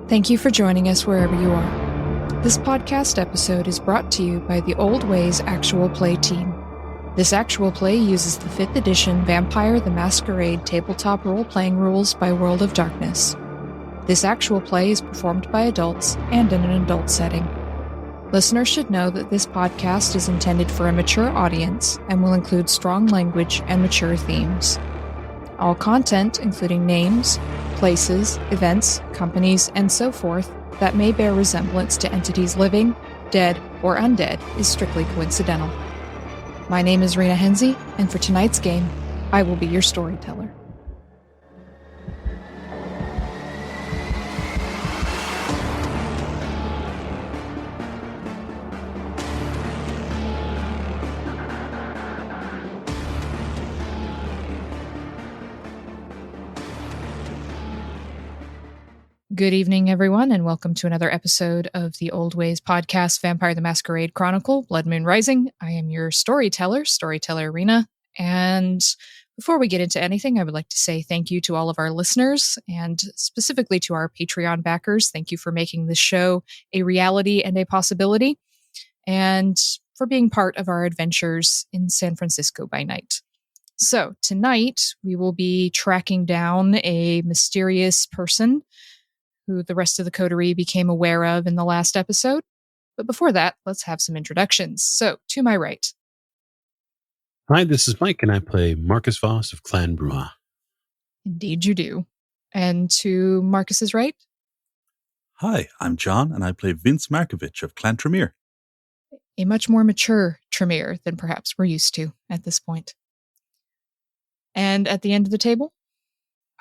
Thank you for joining us wherever you are. This podcast episode is brought to you by the Old Ways Actual Play team. This actual play uses the 5th edition Vampire the Masquerade tabletop role-playing rules by World of Darkness. This actual play is performed by adults and in an adult setting. Listeners should know that this podcast is intended for a mature audience and will include strong language and mature themes. All content, including names, places, events, companies, and so forth, that may bear resemblance to entities living, dead, or undead is strictly coincidental. My name is Rena Henze, and for tonight's game, I will be your storyteller. Good evening, everyone, and welcome to another episode of the Old Ways podcast, Vampire the Masquerade Chronicle, Blood Moon Rising. I am your storyteller Rena, and before we get into anything, I would like to say thank you to all of our listeners, and specifically to our Patreon backers. Thank you for making this show a reality and a possibility, and for being part of our adventures in San Francisco by night. So, tonight, we will be tracking down a mysterious person who the rest of the coterie became aware of in the last episode. But before that, let's have some introductions. So, to my right. Hi, this is Mike, and I play Marcus Voss of Clan Bruja. Indeed you do. And to Marcus's right. Hi, I'm John, and I play Vince Markovich of Clan Tremere. A much more mature Tremere than perhaps we're used to at this point. And at the end of the table?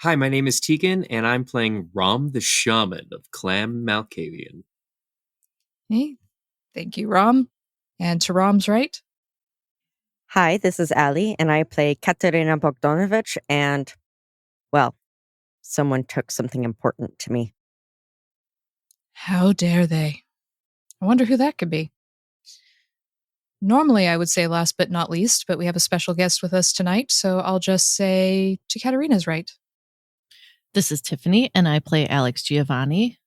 Hi, my name is Tegan, and I'm playing Rom the Shaman of Clan Malkavian. Hey, thank you, Rom. And to Rom's right? Hi, this is Ali, and I play Katerina Bogdanovich, and, well, someone took something important to me. How dare they? I wonder who that could be. Normally, I would say last but not least, but we have a special guest with us tonight, so I'll just say to Katerina's right. This is Tiffany, and I play Alex Giovanni.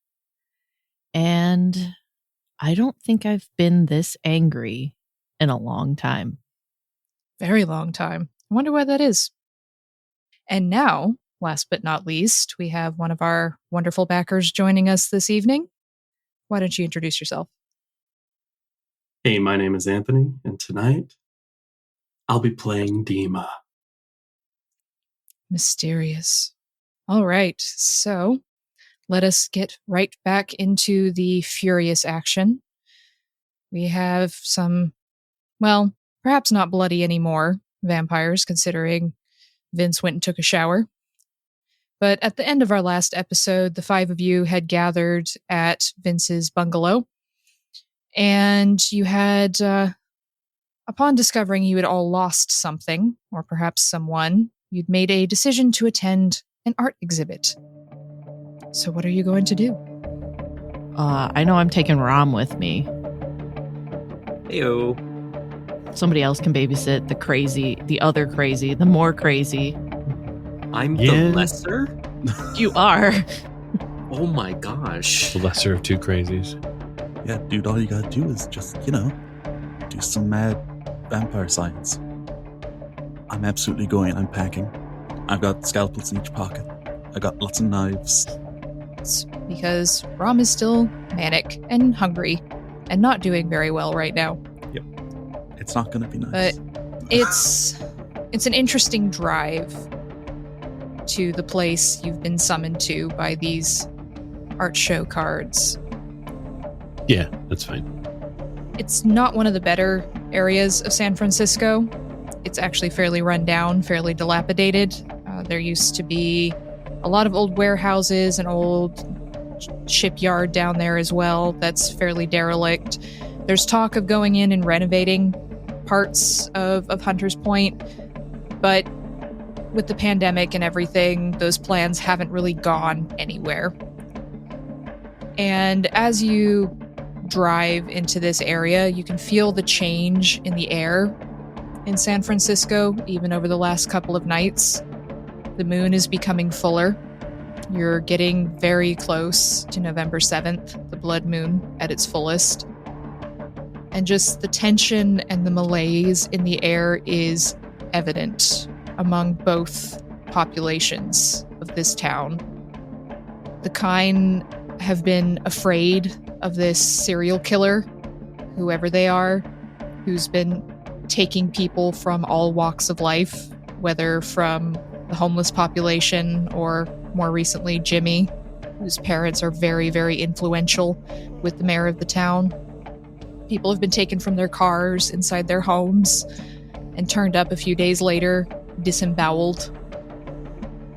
And I don't think I've been this angry in a long time. Very long time. I wonder why that is. And now, last but not least, we have one of our wonderful backers joining us this evening. Why don't you introduce yourself? Hey, my name is Anthony, and tonight I'll be playing Dima. Mysterious. All right, so let us get right back into the furious action. We have some, well, perhaps not bloody anymore, vampires, considering Vince went and took a shower. But at the end of our last episode, the 5 of you had gathered at Vince's bungalow, and you had, upon discovering you had all lost something, or perhaps someone, you'd made a decision to attend an art exhibit. So what are you going to do? I know I'm taking Rom with me. Heyo. Somebody else can babysit the crazy, the other crazy, the more crazy. I'm the lesser? You are. Oh my gosh. The lesser of two crazies. Yeah, dude, all you gotta do is just, do some mad vampire science. I'm absolutely going. I'm packing. I've got scalpels in each pocket. I got lots of knives. It's because Rom is still manic and hungry and not doing very well right now. Yep. It's not going to be nice. But it's an interesting drive to the place you've been summoned to by these art show cards. Yeah, that's fine. It's not one of the better areas of San Francisco. It's actually fairly run down, fairly dilapidated. There used to be a lot of old warehouses, an old shipyard down there as well that's fairly derelict. There's talk of going in and renovating parts of Hunter's Point, but with the pandemic and everything, those plans haven't really gone anywhere. And as you drive into this area, you can feel the change in the air in San Francisco, even over the last couple of nights. The moon is becoming fuller. You're getting very close to November 7th, the blood moon at its fullest. And just the tension and the malaise in the air is evident among both populations of this town. The Kine have been afraid of this serial killer, whoever they are, who's been taking people from all walks of life, whether from the homeless population or more recently Jimmy, whose parents are very, very influential with the mayor of the town. People have been taken from their cars inside their homes and turned up a few days later, disemboweled.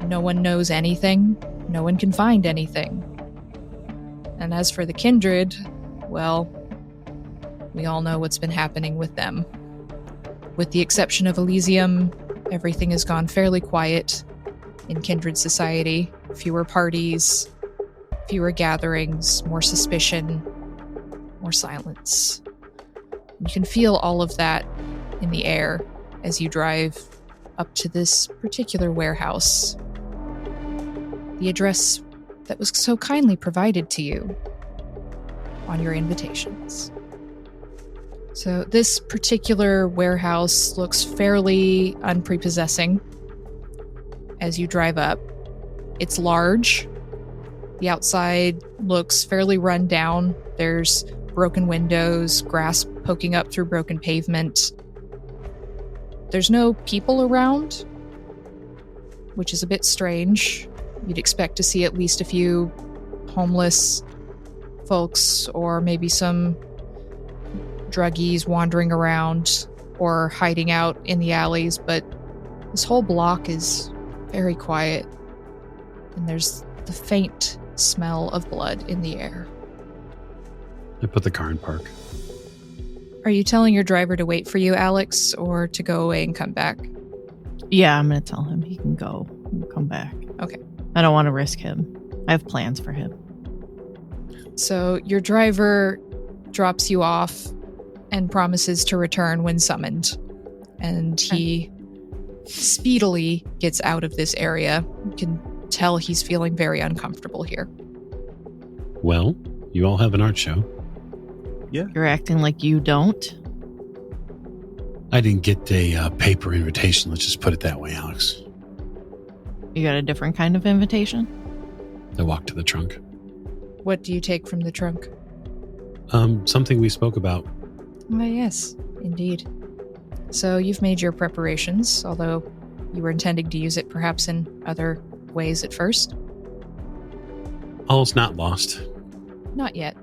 No one knows anything. No one can find anything. And as for the kindred, well, we all know what's been happening with them. With the exception of Elysium, everything has gone fairly quiet in kindred society. Fewer parties, fewer gatherings, more suspicion, more silence. You can feel all of that in the air as you drive up to this particular warehouse. The address that was so kindly provided to you on your invitations. So this particular warehouse looks fairly unprepossessing as you drive up. It's large. The outside looks fairly run down. There's broken windows, grass poking up through broken pavement. There's no people around, which is a bit strange. You'd expect to see at least a few homeless folks or maybe some druggies wandering around or hiding out in the alleys, but this whole block is very quiet, and there's the faint smell of blood in the air. I put the car in park. Are you telling your driver to wait for you, Alex, or to go away and come back? Yeah, I'm going to tell him he can go and come back. Okay. I don't want to risk him. I have plans for him. So your driver drops you off and promises to return when summoned. And he speedily gets out of this area. You can tell he's feeling very uncomfortable here. Well, you all have an art show. Yeah. You're acting like you don't? I didn't get a paper invitation. Let's just put it that way, Alex. You got a different kind of invitation? I walked to the trunk. What do you take from the trunk? Something we spoke about. Why, yes, indeed. So you've made your preparations, although you were intending to use it perhaps in other ways at first. All's not lost. Not yet.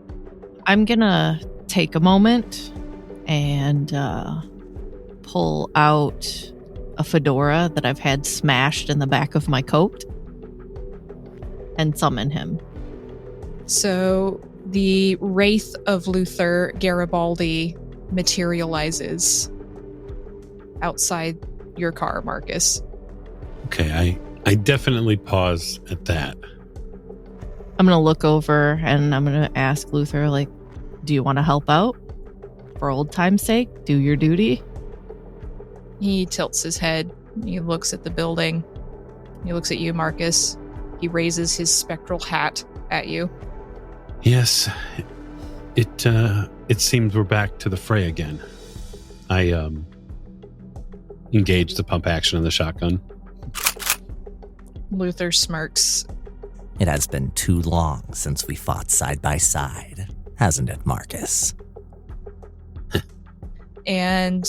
I'm gonna take a moment and pull out a fedora that I've had smashed in the back of my coat and summon him. So the wraith of Luther Garibaldi materializes outside your car, Marcus. Okay, I definitely pause at that. I'm gonna look over and I'm gonna ask Luther, like, do you want to help out? For old time's sake, do your duty? He tilts his head. He looks at the building. He looks at you, Marcus. He raises his spectral hat at you. Yes, it seems we're back to the fray again. I engage the pump action of the shotgun. Luther smirks. It has been too long since we fought side by side, hasn't it, Marcus? And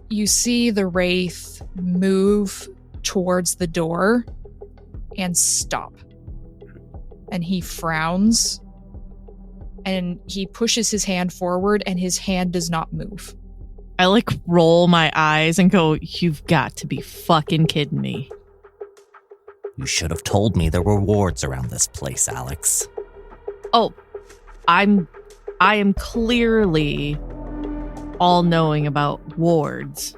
you see the wraith move towards the door and stop. And he frowns. And he pushes his hand forward and his hand does not move. I like roll my eyes and go, you've got to be fucking kidding me. You should have told me there were wards around this place, Alex. Oh, I am clearly all knowing about wards.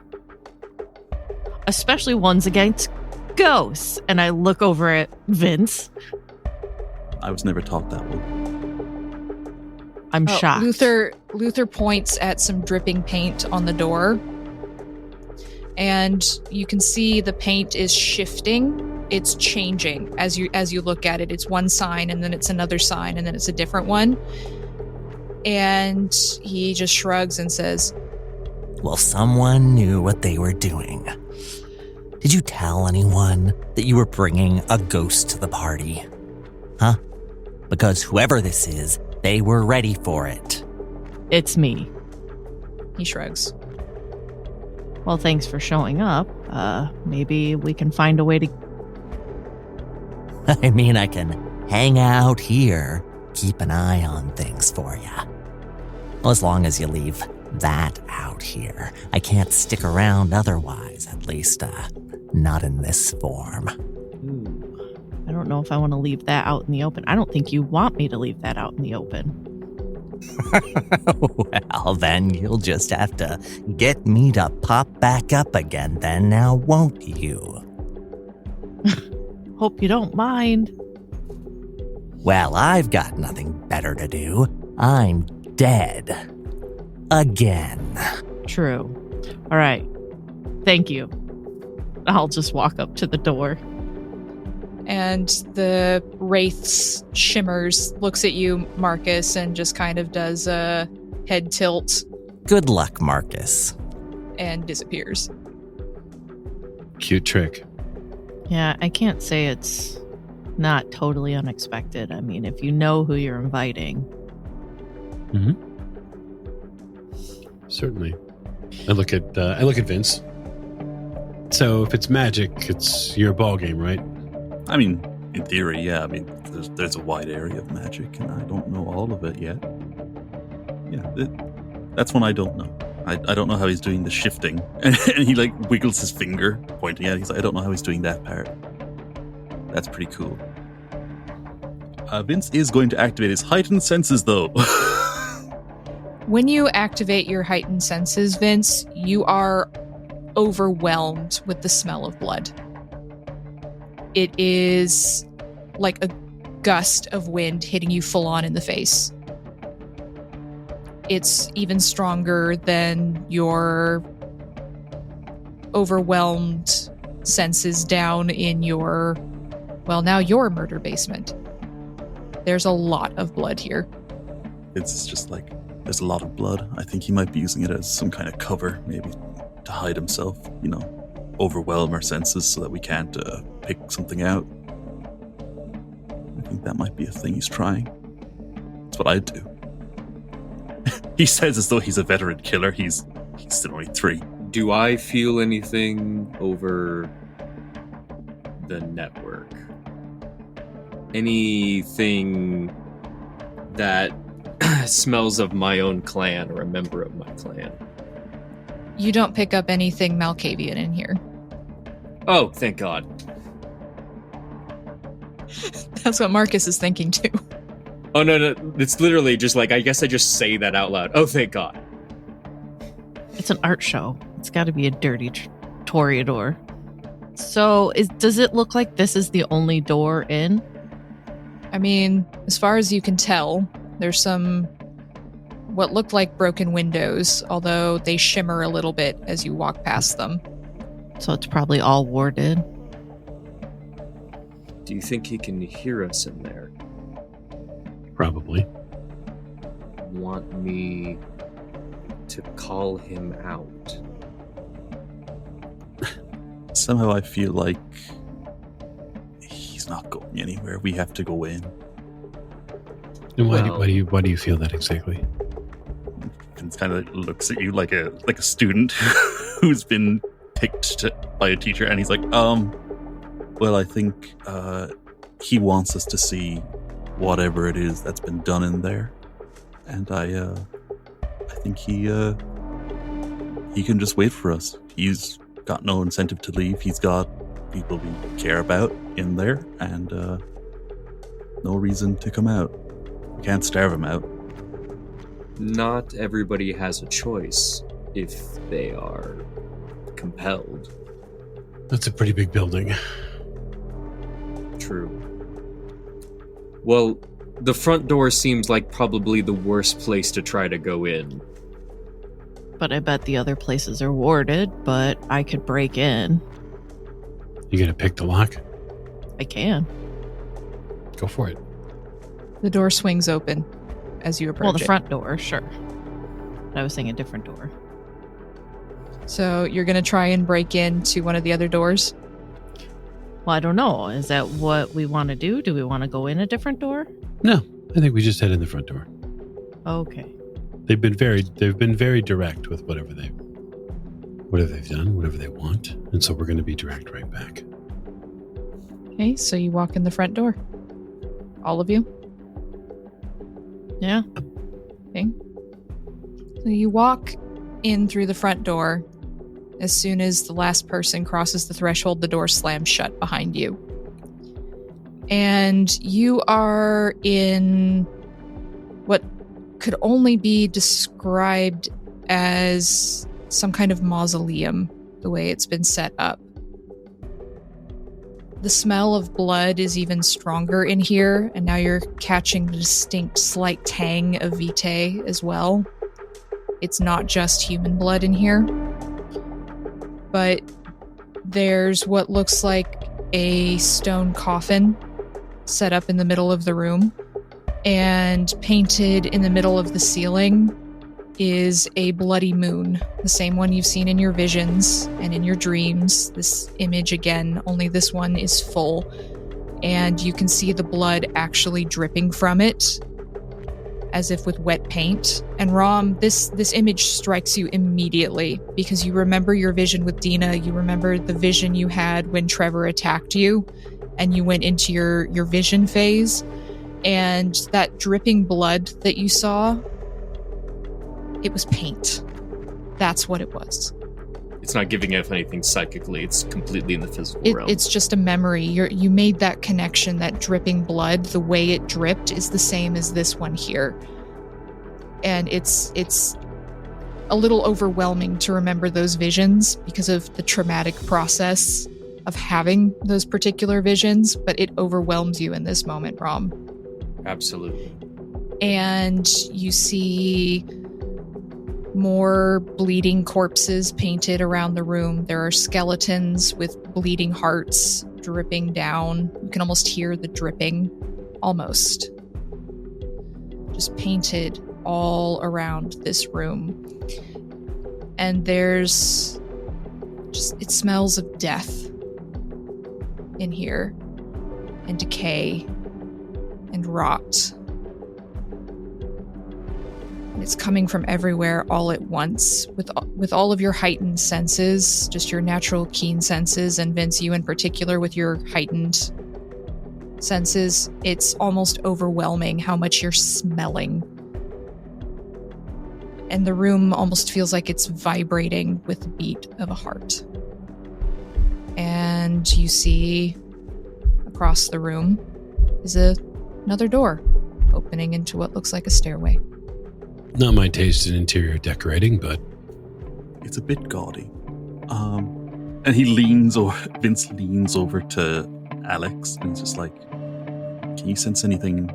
Especially ones against ghosts. And I look over at Vince. I was never taught that one. I'm shocked. Luther points at some dripping paint on the door. And you can see the paint is shifting it's changing as you look at it. It's one sign, and then it's another sign, and then it's a different one. And he just shrugs and says, Well, someone knew what they were doing. Did you tell anyone that you were bringing a ghost to the party? Huh? Because whoever this is, they were ready for it. It's me. he shrugs. Well, thanks for showing up. Maybe we can find a way to... I mean, I can hang out here, keep an eye on things for you. Well, as long as you leave that out here. I can't stick around otherwise, at least, not in this form. Ooh, I don't know if I want to leave that out in the open. I don't think you want me to leave that out in the open. Well, then you'll just have to get me to pop back up again then, now won't you? Hope you don't mind. Well, I've got nothing better to do. I'm dead. Again. True. All right. Thank you. I'll just walk up to the door. And the wraiths shimmers, looks at you, Marcus, and just kind of does a head tilt Good luck, Marcus. and disappears. Cute trick. Yeah, I can't say it's not totally unexpected. I mean, if you know who you're inviting. Mm-hmm. Certainly. I look at Vince. So if it's magic, it's your ball game, right? I mean, in theory, yeah. I mean, there's a wide area of magic, and I don't know all of it yet. Yeah, that's one I don't know. I don't know how he's doing the shifting. And he, like, wiggles his finger, pointing at it. He's like, I don't know how he's doing that part. That's pretty cool. Vince is going to activate his heightened senses, though. When you activate your heightened senses, Vince, you are overwhelmed with the smell of blood. It is like a gust of wind hitting you full on in the face. It's even stronger than your overwhelmed senses down in your, well, now your murder basement. There's a lot of blood here. It's just like, there's a lot of blood. I think he might be using it as some kind of cover, maybe to hide himself, overwhelm our senses so that we can't pick something out. I think that might be a thing he's trying. That's what I'd do. He says as though he's a veteran killer. He's still only 3. Do I feel anything over the network? Anything that smells of my own clan or a member of my clan? You don't pick up anything Malkavian in here. Oh, thank God. That's what Marcus is thinking too. Oh, no. It's literally just like, I guess I just say that out loud. Oh, thank God. It's an art show. It's got to be a dirty Toreador. So, does it look like this is the only door in? I mean, as far as you can tell, there's some what look like broken windows, although they shimmer a little bit as you walk past them. So it's probably all warded. Do you think he can hear us in there? Probably. Want me to call him out? Somehow I feel like he's not going anywhere. We have to go in. And why Well- do you feel that exactly? And kind of looks at you like a student who's been picked by a teacher, and he's like, well, I think he wants us to see whatever it is that's been done in there, and I think he can just wait for us. He's got no incentive to leave. He's got people we care about in there, and no reason to come out. We can't starve him out. Not everybody has a choice if they are compelled. That's a pretty big building. True. Well, the front door seems like probably the worst place to try to go in. But I bet the other places are warded, but I could break in. You gonna pick the lock? I can. Go for it. The door swings open as you approach Well, the it. front door, sure. But I was saying a different door. So you're going to try and break into one of the other doors? Well, I don't know. Is that what we want to do? Do we want to go in a different door? No, I think we just head in the front door. Okay. They've been very direct with whatever they've done, whatever they want, and so we're going to be direct right back. Okay, so you walk in the front door. All of you? Yeah. Okay. So you walk in through the front door. As soon as the last person crosses the threshold, the door slams shut behind you. And you are in what could only be described as some kind of mausoleum, the way it's been set up. The smell of blood is even stronger in here, and now you're catching the distinct slight tang of vitae as well. It's not just human blood in here, but there's what looks like a stone coffin set up in the middle of the room, and painted in the middle of the ceiling is a bloody moon, the same one you've seen in your visions and in your dreams. This image again, only this one is full, and you can see the blood actually dripping from it, as if with wet paint. And Rom, this image strikes you immediately because you remember your vision with Dina. You remember the vision you had when Trevor attacked you, and you went into your vision phase, and that dripping blood that you saw, it was paint. That's what it was. It's not giving off anything psychically. It's completely in the physical realm. It's just a memory. You made that connection. That dripping blood, the way it dripped, is the same as this one here. And it's a little overwhelming to remember those visions because of the traumatic process of having those particular visions, but it overwhelms you in this moment, Rom. Absolutely. And you see more bleeding corpses painted around the room. There are skeletons with bleeding hearts dripping down. You can almost hear the dripping, almost. Just painted all around this room. And there's just, it smells of death in here, and decay, and rot. It's coming from everywhere all at once, with all of your heightened senses, just your natural keen senses, and Vince, you in particular with your heightened senses. It's almost overwhelming how much you're smelling. And the room almost feels like it's vibrating with the beat of a heart. And you see across the room is another door opening into what looks like a stairway. Not my taste in interior decorating, but It's a bit gaudy. And Vince leans over to Alex and he's just like, can you sense anything,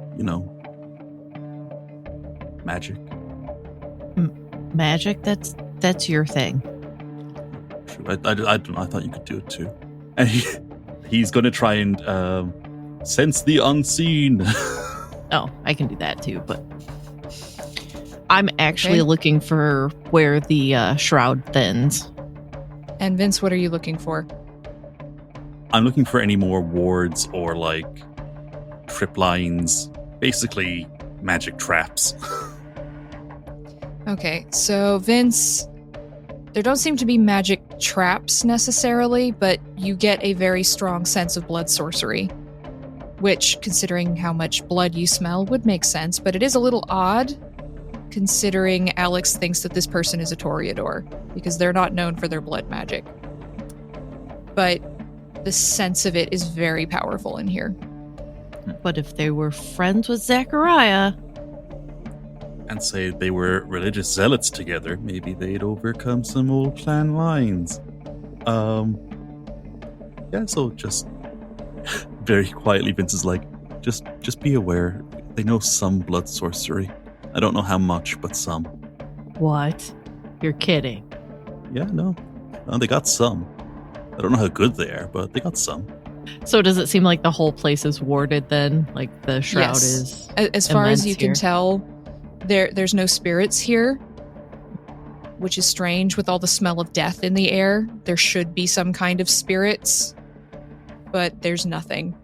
magic? Magic? That's your thing. I thought you could do it too. And he's going to try and sense the unseen. Oh, I can do that too, but I'm actually looking for where the shroud thins. And Vince, what are you looking for? I'm looking for any more wards or trip lines, basically magic traps. Okay, so Vince, there don't seem to be magic traps necessarily, but you get a very strong sense of blood sorcery, which, considering how much blood you smell, would make sense, but it is a little odd considering Alex thinks that this person is a Toreador, because they're not known for their blood magic. But the sense of it is very powerful in here. But if they were friends with Zachariah... And say they were religious zealots together, maybe they'd overcome some old clan lines. Yeah, so just very quietly, Vince is like, just be aware. They know some blood sorcery. I don't know how much, but some. What? You're kidding. Yeah, no, they got some. I don't know how good they are, but they got some. So does it seem like the whole place is warded then? Like the shroud Yes. is As far as immense you can here? tell, there's no spirits here, which is strange with all the smell of death in the air. There should be some kind of spirits, but there's nothing.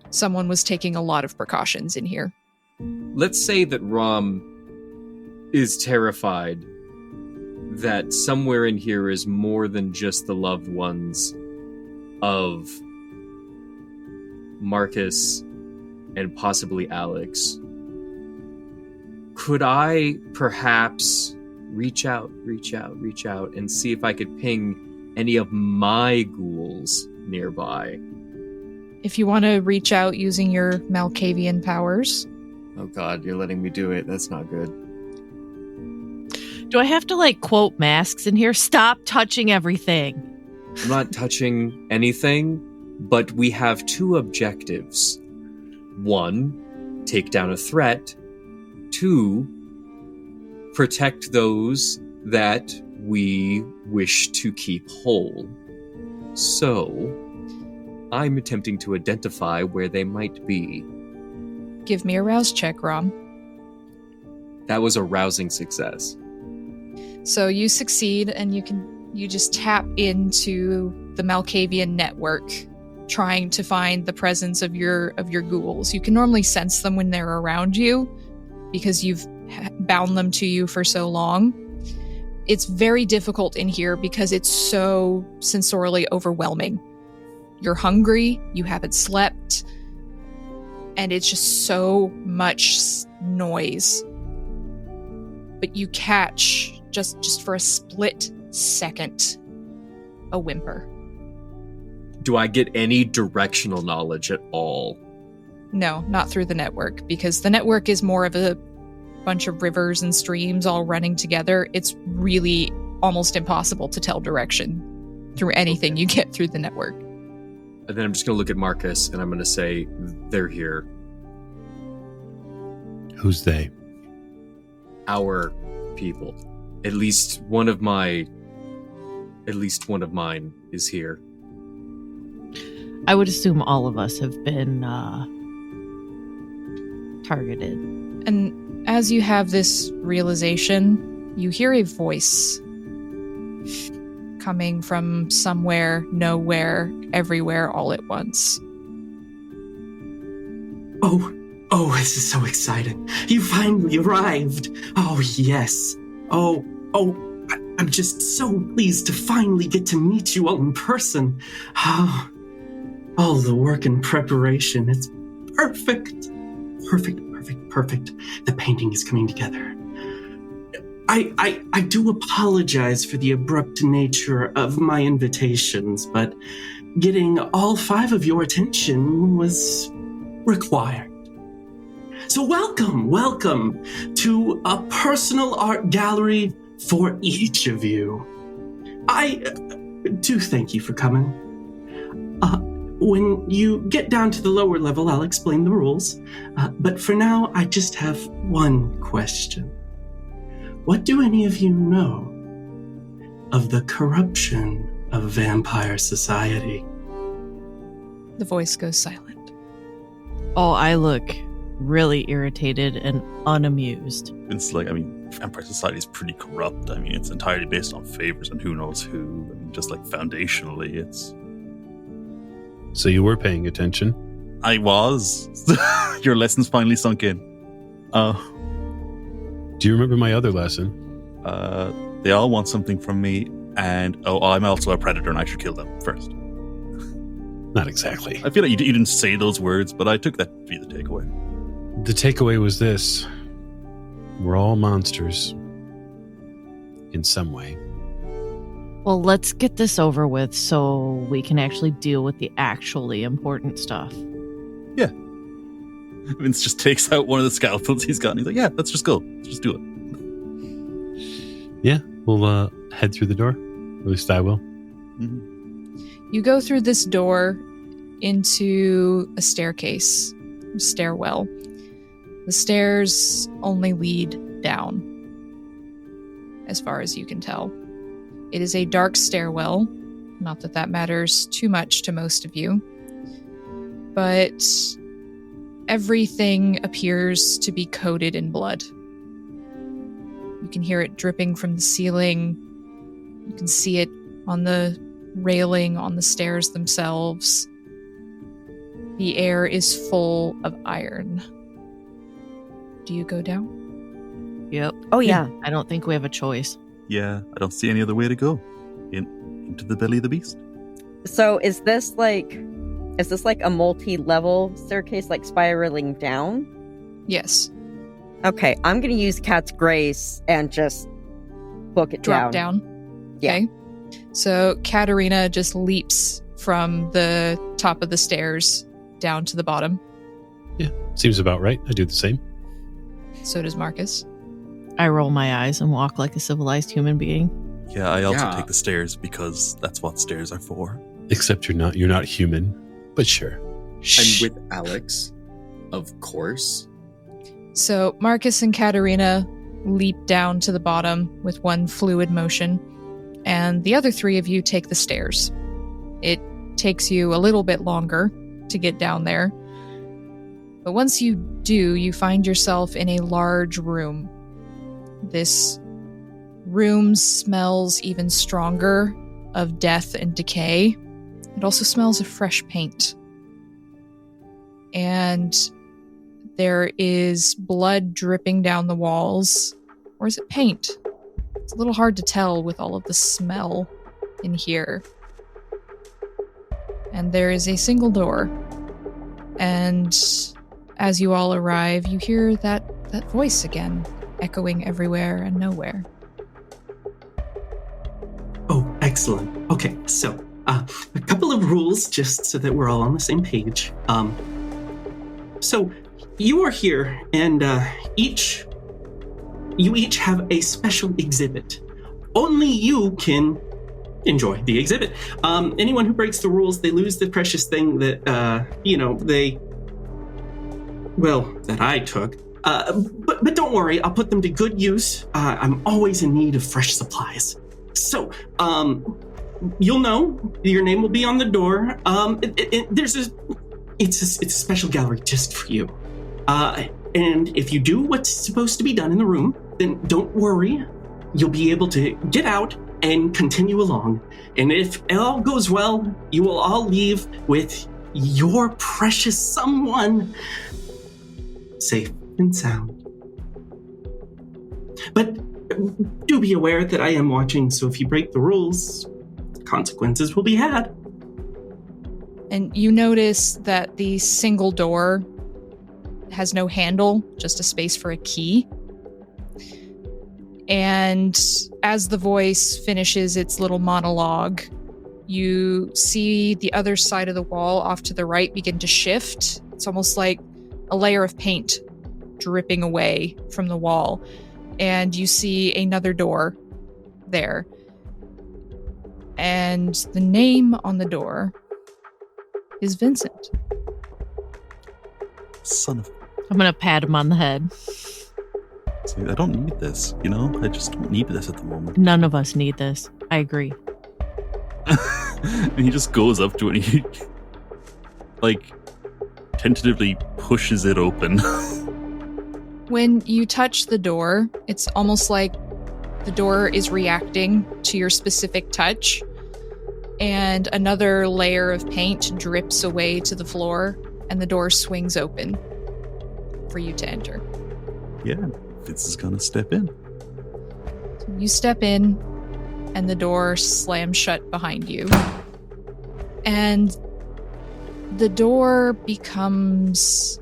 Someone was taking a lot of precautions in here. Let's say that Rom is terrified that somewhere in here is more than just the loved ones of Marcus and possibly Alex. Could I perhaps reach out and see if I could ping any of my ghouls nearby? If you want to reach out using your Malkavian powers. Oh god, you're letting me do it. That's not good. Do I have to like quote masks in here? Stop touching everything. I'm not touching anything, but we have two objectives. 1, take down a threat. 2, protect those that we wish to keep whole. So, I'm attempting to identify where they might be. Give me a rouse check, Rom. That was a rousing success. So you succeed, and you just tap into the Malkavian network, trying to find the presence of your ghouls. You can normally sense them when they're around you, because you've bound them to you for so long. It's very difficult in here because it's so sensorially overwhelming. You're hungry, you haven't slept, and it's just so much noise. But you catch, just for a split second, a whimper. Do I get any directional knowledge at all? No, not through the network, because the network is more of a bunch of rivers and streams all running together. It's really almost impossible to tell direction through anything you get through the network. And then I'm just going to look at Marcus and I'm going to say, they're here. Who's they? Our people. At least one of mine is here. I would assume all of us have been targeted. And as you have this realization, you hear a voice coming from somewhere, nowhere, everywhere, all at once. Oh, this is so exciting. You finally arrived. Oh, yes. I'm just so pleased to finally get to meet you all in person. Oh, all the work and preparation. It's perfect. Perfect. The painting is coming together. I do apologize for the abrupt nature of my invitations, but getting all 5 of your attention was required. So welcome to a personal art gallery for each of you. I do thank you for coming. When you get down to the lower level, I'll explain the rules. But for now, I just have one question. What do any of you know of the corruption of vampire society? The voice goes silent. Oh, I look really irritated and unamused. It's like, Vampire Society is pretty corrupt. It's entirely based on favors and who knows who. Just like foundationally, it's... So you were paying attention? I was. Your lesson's finally sunk in. Do you remember my other lesson? They all want something from me, and I'm also a predator and I should kill them first. Not exactly. I feel like you didn't say those words, but I took that to be the takeaway. The takeaway was this. We're all monsters. In some way. Well, let's get this over with so we can actually deal with the actually important stuff. Yeah. Vince just takes out one of the scalpels he's got and he's like, yeah, let's just go. Let's just do it. Yeah, we'll head through the door. At least I will. Mm-hmm. You go through this door into a staircase, stairwell. The stairs only lead down, as far as you can tell. It is a dark stairwell, not that that matters too much to most of you. but everything appears to be coated in blood. You can hear it dripping from the ceiling. You can see it on the railing on the stairs themselves. The air is full of iron. Do you go down? Yep. Oh, yeah. I don't think we have a choice. Yeah, I don't see any other way to go. Into the belly of the beast. So is this like a multi-level staircase, like spiraling down? Yes. Okay, I'm going to use Cat's Grace and just book it Drop down. Yeah. Okay. So Katerina just leaps from the top of the stairs down to the bottom. Yeah, seems about right. I do the same. So does Marcus. I roll my eyes and walk like a civilized human being. Yeah, I also Yeah. take the stairs because that's what stairs are for. Except you're not human, but sure. I'm with Alex, of course. So Marcus and Katerina leap down to the bottom with one fluid motion, and the other three of you take the stairs. It takes you a little bit longer to get down there, but once you do, you find yourself in a large room. This room smells even stronger of death and decay. It also smells of fresh paint. And there is blood dripping down the walls. Or is it paint? It's a little hard to tell with all of the smell in here. And there is a single door. And as you all arrive, you hear that voice again, echoing everywhere and nowhere. Oh, excellent. Okay, so a couple of rules just so that we're all on the same page. So you are here, and you each have a special exhibit. Only you can enjoy the exhibit. Anyone who breaks the rules, they lose the precious thing that that I took. But don't worry, I'll put them to good use. I'm always in need of fresh supplies. So, you'll know your name will be on the door. It's a special gallery just for you. And if you do what's supposed to be done in the room, then don't worry. You'll be able to get out and continue along. And if it all goes well, you will all leave with your precious someone safe and sound. But do be aware that I am watching, so if you break the rules, consequences will be had. And you notice that the single door has no handle, just a space for a key. And as the voice finishes its little monologue, you see the other side of the wall off to the right begin to shift. It's almost like a layer of paint dripping away from the wall. And you see another door there. And the name on the door is Vincent. Son of... I'm going to pat him on the head. See, I don't need this, I just don't need this at the moment. None of us need this. I agree. And he just goes up to it and he, tentatively pushes it open. When you touch the door, it's almost like the door is reacting to your specific touch, and another layer of paint drips away to the floor, and the door swings open for you to enter. Yeah, Vince is gonna step in. You step in, and the door slams shut behind you. And the door becomes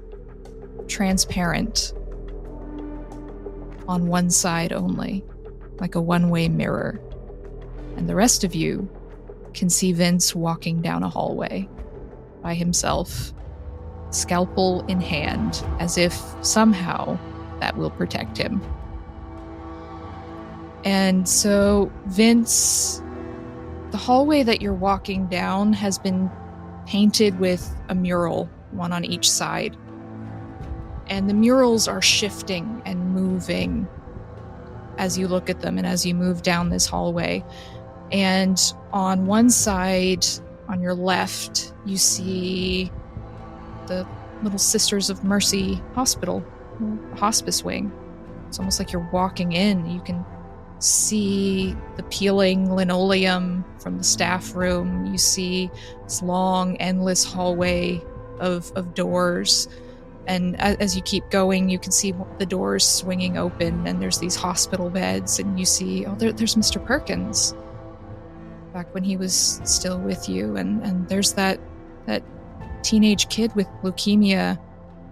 transparent on one side only, like a one-way mirror. And the rest of you can see Vince walking down a hallway by himself, scalpel in hand, as if somehow that will protect him. And so, Vince, the hallway that you're walking down has been painted with a mural, one on each side. And the murals are shifting and moving as you look at them and as you move down this hallway. And on one side, on your left, you see the Little Sisters of Mercy hospital, hospice wing. It's almost like you're walking in. You can see the peeling linoleum from the staff room. You see this long, endless hallway of doors. And as you keep going, you can see the doors swinging open, and there's these hospital beds, and you see, there's Mr. Perkins, back when he was still with you, and there's that teenage kid with leukemia,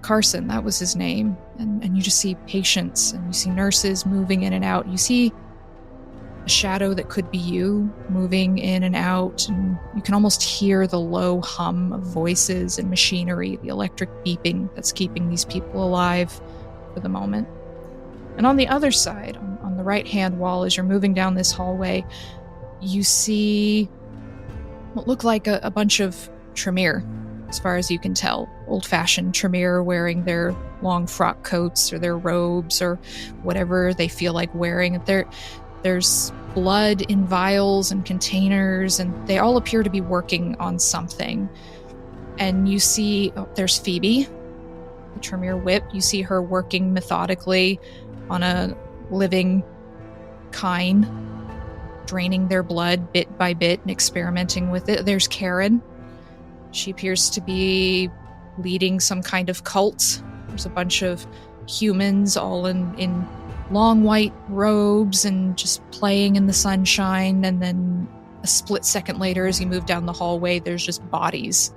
Carson, that was his name, and you just see patients, and you see nurses moving in and out. You see a shadow that could be you moving in and out, and you can almost hear the low hum of voices and machinery, the electric beeping that's keeping these people alive for the moment. And on the other side, on the right-hand wall, as you're moving down this hallway, you see what look like a bunch of Tremere, as far as you can tell. Old-fashioned Tremere wearing their long frock coats or their robes or whatever they feel like wearing. There's blood in vials and containers, and they all appear to be working on something. And you see, there's Phoebe, the Tremere whip. You see her working methodically on a living kine, draining their blood bit by bit and experimenting with it. There's Karen. She appears to be leading some kind of cult. There's a bunch of humans all in long white robes and just playing in the sunshine, and then a split second later, as you move down the hallway, there's just bodies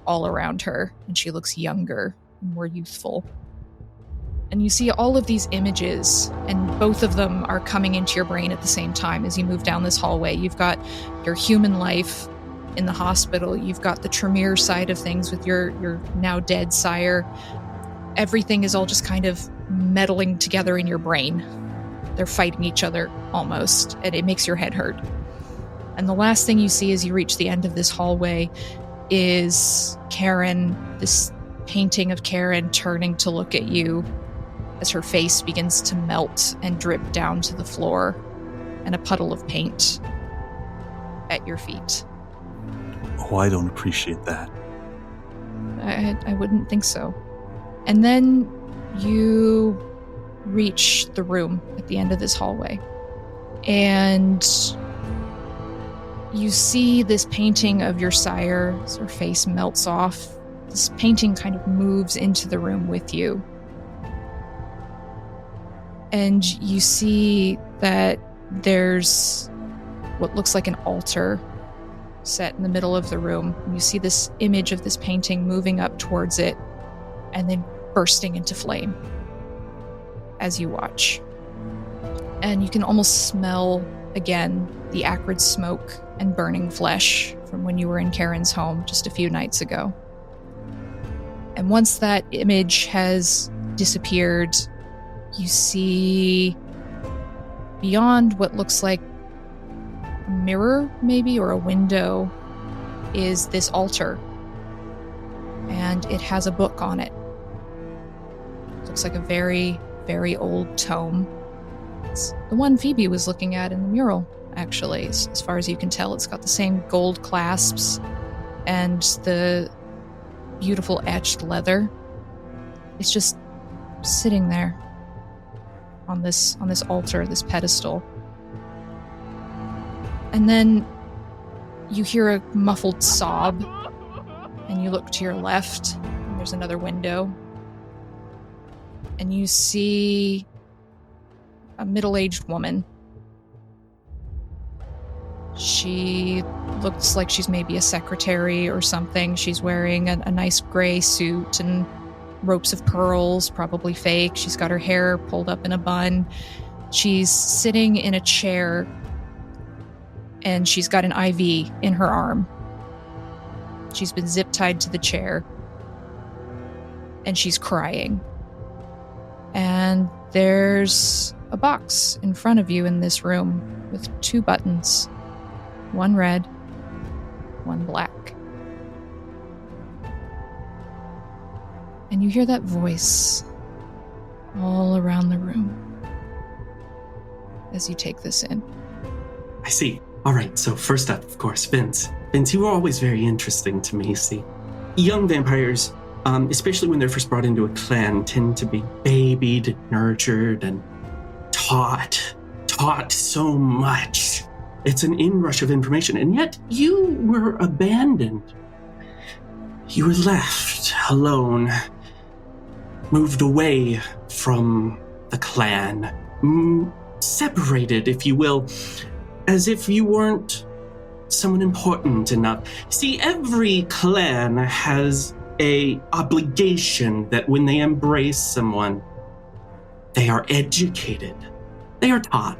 all around her, and she looks younger and more youthful. And you see all of these images, and both of them are coming into your brain at the same time as you move down this hallway. You've got your human life in the hospital, you've got the Tremere side of things with your now dead sire. Everything is all just kind of meddling together in your brain. They're fighting each other almost, and it makes your head hurt. And the last thing you see as you reach the end of this hallway is Karen, this painting of Karen turning to look at you as her face begins to melt and drip down to the floor, and a puddle of paint at your feet. Oh, I don't appreciate that. I wouldn't think so. And then you reach the room at the end of this hallway, and you see this painting of your sire as her face melts off. This painting kind of moves into the room with you. And you see that there's what looks like an altar set in the middle of the room. And you see this image of this painting moving up towards it and then bursting into flame as you watch. And you can almost smell, again, the acrid smoke and burning flesh from when you were in Karen's home just a few nights ago. And once that image has disappeared, you see beyond what looks like a mirror, maybe, or a window, is this altar. And it has a book on it. Looks like a very, very old tome. It's the one Phoebe was looking at in the mural, actually. As far as you can tell, it's got the same gold clasps and the beautiful etched leather. It's just sitting there on this altar, this pedestal. And then you hear a muffled sob, and you look to your left, and there's another window. And you see a middle-aged woman. She looks like she's maybe a secretary or something. She's wearing a nice gray suit and ropes of pearls, probably fake. She's got her hair pulled up in a bun. She's sitting in a chair, and she's got an IV in her arm. She's been zip-tied to the chair, and she's crying. And there's a box in front of you in this room with 2 buttons. One red, one black. And you hear that voice all around the room as you take this in. I see. All right, so first up, of course, Vince. Vince, you were always very interesting to me, see. Young vampires especially when they're first brought into a clan, tend to be babied, nurtured, and taught so much. It's an inrush of information, and yet you were abandoned. You were left alone, moved away from the clan, separated, if you will, as if you weren't someone important enough. See, every clan has a obligation that when they embrace someone, they are educated, they are taught.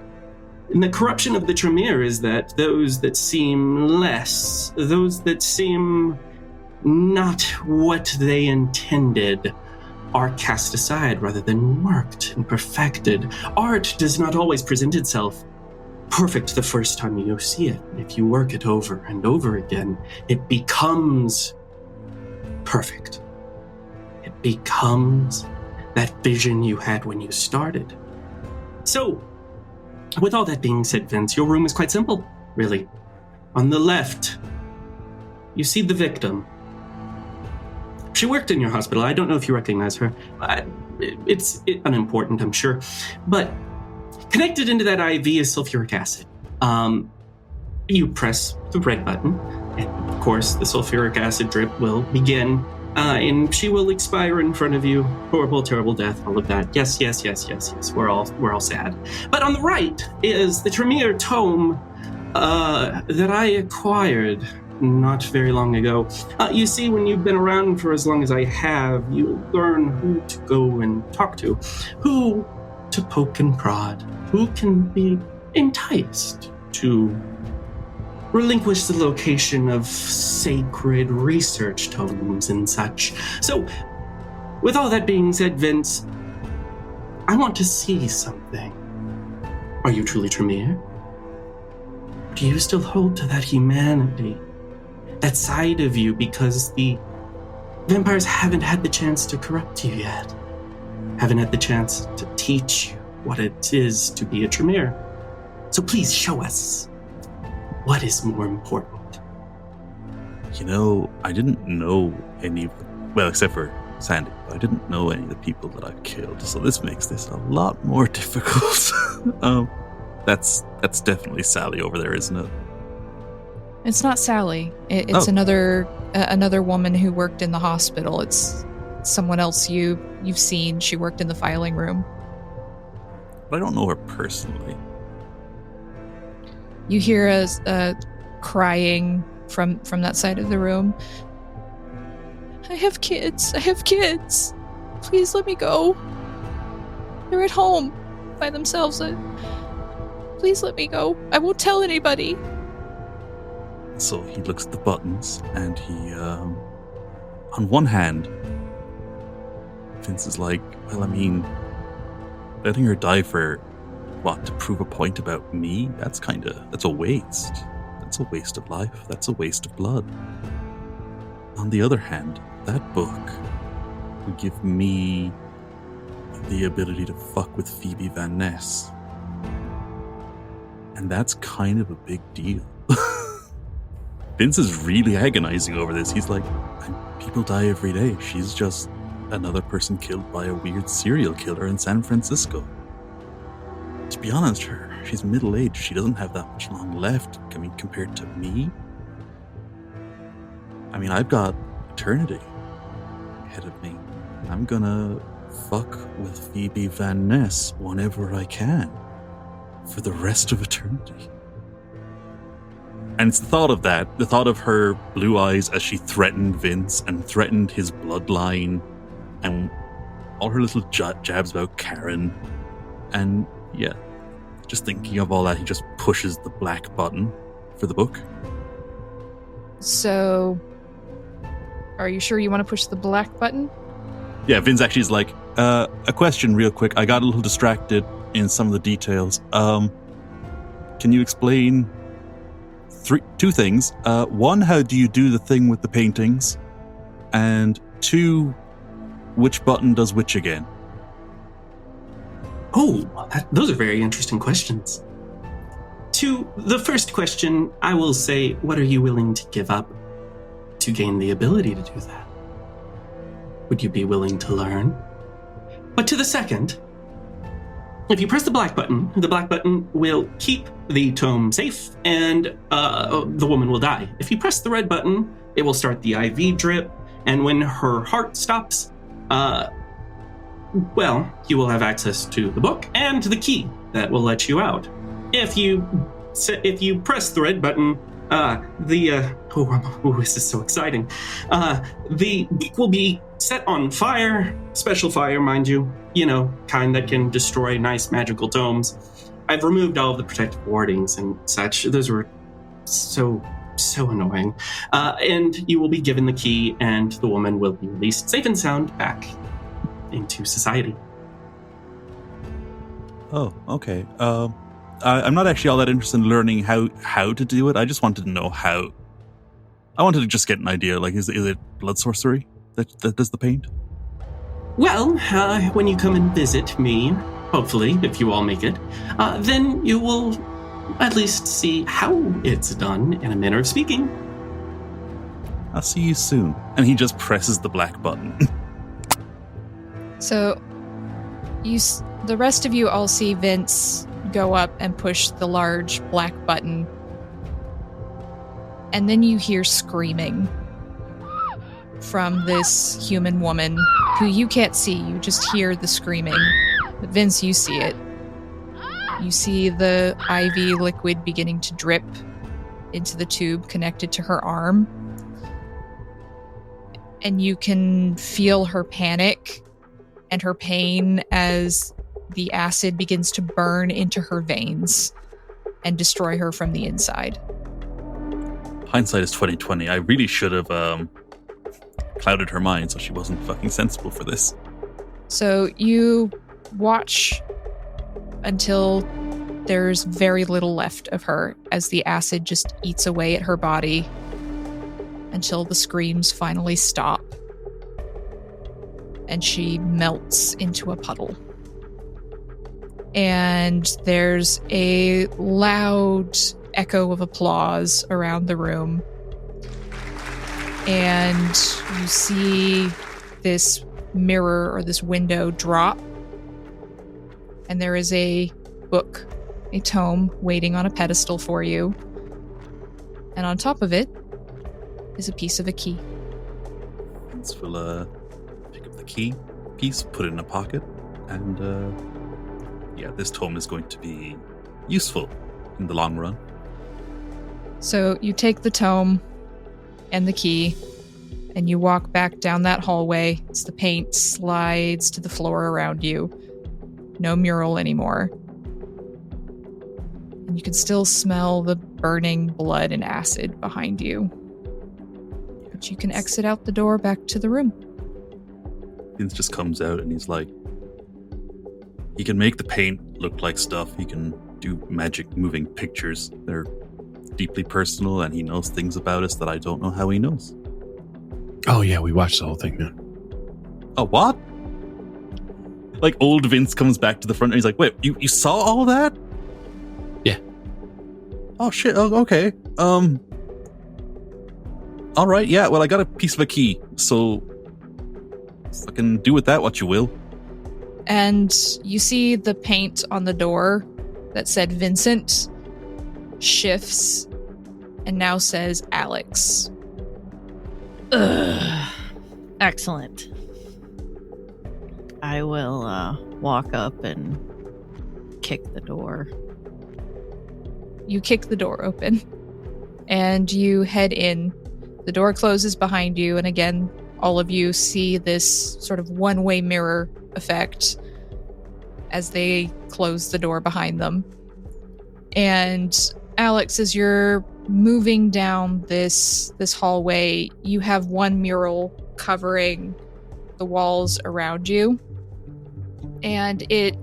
And the corruption of the Tremere is that those that seem less, those that seem not what they intended, are cast aside rather than worked and perfected. Art does not always present itself perfect the first time you see it. If you work it over and over again, it becomes perfect. It becomes that vision you had when you started. So, with all that being said, Vince, your room is quite simple, really. On the left, you see the victim. She worked in your hospital. I don't know if you recognize her. It's unimportant, I'm sure. But connected into that IV is sulfuric acid. You press the red button, and of course, the sulfuric acid drip will begin, and she will expire in front of you. Horrible, terrible death, all of that. Yes. We're all sad. But on the right is the Tremere tome that I acquired not very long ago. You see, when you've been around for as long as I have, you learn who to go and talk to, who to poke and prod, who can be enticed to relinquish the location of sacred research tomes and such. So, with all that being said, Vince, I want to see something. Are you truly Tremere? Do you still hold to that humanity? That side of you, because the vampires haven't had the chance to corrupt you yet. Haven't had the chance to teach you what it is to be a Tremere. So please show us what is more important. You know, I didn't know any of them. Well, except for Sandy. I didn't know any of the people that I've killed, so this makes this a lot more difficult. That's definitely Sally over there, isn't it? It's not Sally. It's another woman who worked in the hospital. It's someone else you've seen. She worked in the filing room. But I don't know her personally. You hear a crying from that side of the room. I have kids. Please let me go. They're at home by themselves. Please let me go. I won't tell anybody. So he looks at the buttons, and he, on one hand, Vince is like, well, I mean, letting her die for, what, to prove a point about me? That's a waste. That's a waste of life. That's a waste of blood. On the other hand, that book would give me the ability to fuck with Phoebe Van Ness. And that's kind of a big deal. Vince is really agonizing over this. He's like, people die every day. She's just another person killed by a weird serial killer in San Francisco. To be honest, she's middle-aged. She doesn't have that much long left. I mean, compared to me. I mean, I've got eternity ahead of me. I'm gonna fuck with Phoebe Van Ness whenever I can. For the rest of eternity. And it's the thought of her blue eyes as she threatened Vince and threatened his bloodline and all her little jabs about Karen. And yeah, just thinking of all that, he just pushes the black button for the book. So, are you sure you want to push the black button? Yeah, Vince actually is like, a question real quick. I got a little distracted in some of the details. Can you explain two things? One, how do you do the thing with the paintings? And two, which button does which again? Oh, those are very interesting questions. To the first question, I will say, what are you willing to give up to gain the ability to do that? would you be willing to learn? But to the second, if you press the black button will keep the tome safe, and the woman will die. If you press the red button, it will start the IV drip, and when her heart stops, you will have access to the book and to the key that will let you out. If you press the red button, this is so exciting. The book will be set on fire, special fire, mind you, kind that can destroy nice magical tomes. I've removed all of the protective wardings and such. Those were so annoying. And you will be given the key, and the woman will be released safe and sound back into society. Oh, okay. I'm not actually all that interested in learning how to do it. I just wanted to know how. I wanted to just get an idea. Like, is it blood sorcery that does the paint? Well, when you come and visit me, hopefully, if you all make it, then you will at least see how it's done, in a manner of speaking. I'll see you soon. And he just presses the black button. So, the rest of you all see Vince go up and push the large black button. And then you hear screaming from this human woman who you can't see. You just hear the screaming. But Vince, you see it. You see the IV liquid beginning to drip into the tube connected to her arm. And you can feel her panic and her pain as the acid begins to burn into her veins and destroy her from the inside. Hindsight is 20/20. I really should have clouded her mind so she wasn't fucking sensible for this. So you watch until there's very little left of her as the acid just eats away at her body until the screams finally stop and she melts into a puddle. And there's a loud echo of applause around the room. And you see this mirror or this window drop. And there is a book, a tome, waiting on a pedestal for you. And on top of it is a piece of a key. Vince will pick up the key piece, put it in a pocket, and this tome is going to be useful in the long run. So you take the tome and the key, and you walk back down that hallway as the paint slides to the floor around you. No mural anymore. And you can still smell the burning blood and acid behind you. But you can exit out the door back to the room. Vince just comes out and he's like, he can make the paint look like stuff. He can do magic moving pictures. They're deeply personal, and he knows things about us that I don't know how he knows. Oh yeah, we watched the whole thing, man. Oh, what? Like, old Vince comes back to the front and he's like, wait, you saw all that? Yeah. Oh shit, oh, okay. Alright, yeah, well, I got a piece of a key, so fucking do with that what you will. And you see the paint on the door that said Vincent shifts and now says Alex. Ugh. Excellent. I will walk up and kick the door. You kick the door open and you head in. The door closes behind you, and again, all of you see this sort of one-way mirror effect as they close the door behind them. And Alex, as you're moving down this hallway, you have one mural covering the walls around you. And it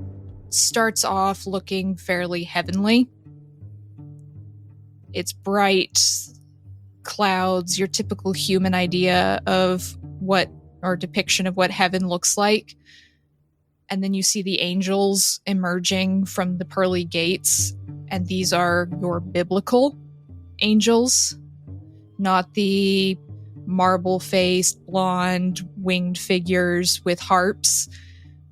starts off looking fairly heavenly. It's bright clouds, your typical human idea of what, or depiction of what heaven looks like. And then you see the angels emerging from the pearly gates, and these are your biblical angels, not the marble-faced, blonde, winged figures with harps,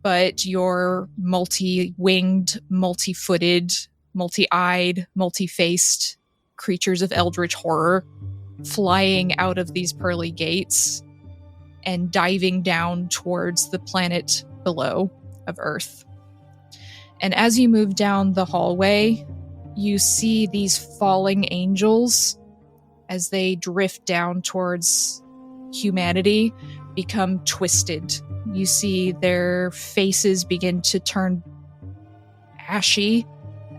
but your multi-winged, multi-footed, multi-eyed, multi-faced creatures of eldritch horror flying out of these pearly gates and diving down towards the planet below of Earth. And as you move down the hallway, you see these falling angels as they drift down towards humanity become twisted. You see their faces begin to turn ashy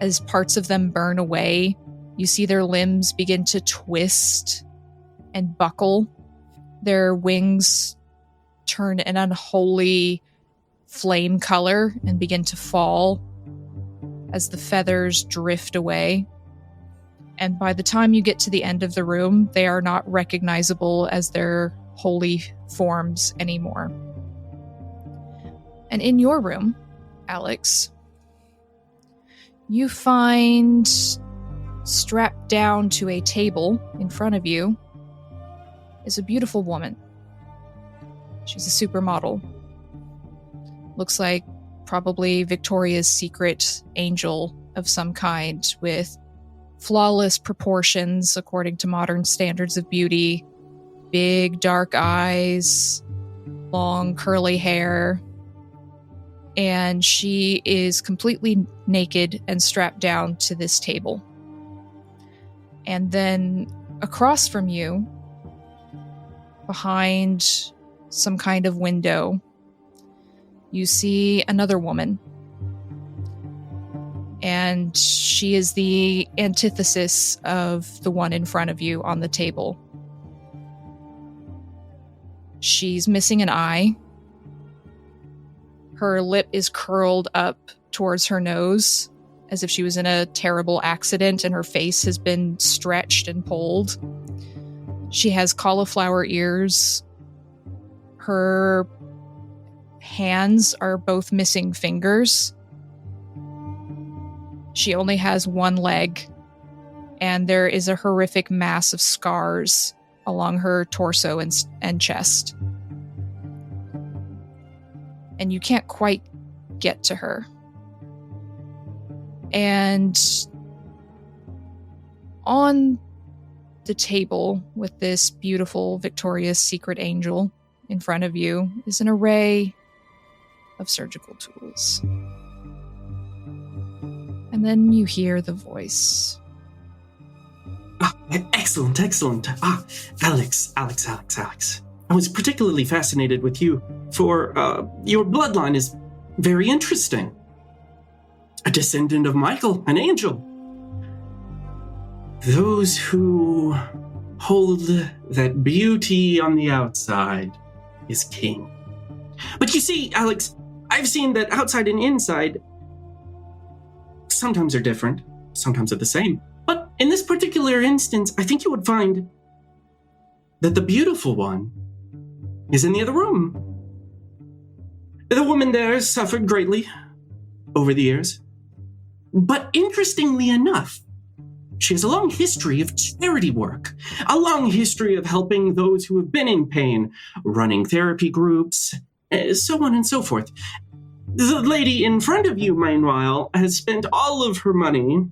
as parts of them burn away. You see their limbs begin to twist and buckle. Their wings turn an unholy flame color and begin to fall as the feathers drift away. And by the time you get to the end of the room, they are not recognizable as their holy forms anymore. And in your room, Alex, you find strapped down to a table in front of you is a beautiful woman. She's a supermodel. Looks like probably Victoria's Secret angel of some kind, with flawless proportions according to modern standards of beauty, big dark eyes, long curly hair, and she is completely naked and strapped down to this table. And then across from you, behind some kind of window, you see another woman. And she is the antithesis of the one in front of you on the table. She's missing an eye. Her lip is curled up towards her nose, as if she was in a terrible accident and her face has been stretched and pulled. She has cauliflower ears. Her hands are both missing fingers. She only has one leg, and there is a horrific mass of scars along her torso and chest. And you can't quite get to her. And on the table with this beautiful Victoria's Secret angel in front of you is an array of surgical tools. And then you hear the voice. Excellent. Alex. I was particularly fascinated with you, for your bloodline is very interesting. A descendant of Michael, an angel. Those who hold that beauty on the outside is king. But you see, Alex, I've seen that outside and inside sometimes are different, sometimes are the same. But in this particular instance, I think you would find that the beautiful one is in the other room. The woman there suffered greatly over the years. But interestingly enough, she has a long history of charity work, a long history of helping those who have been in pain, running therapy groups, so on and so forth. The lady in front of you, meanwhile, has spent all of her money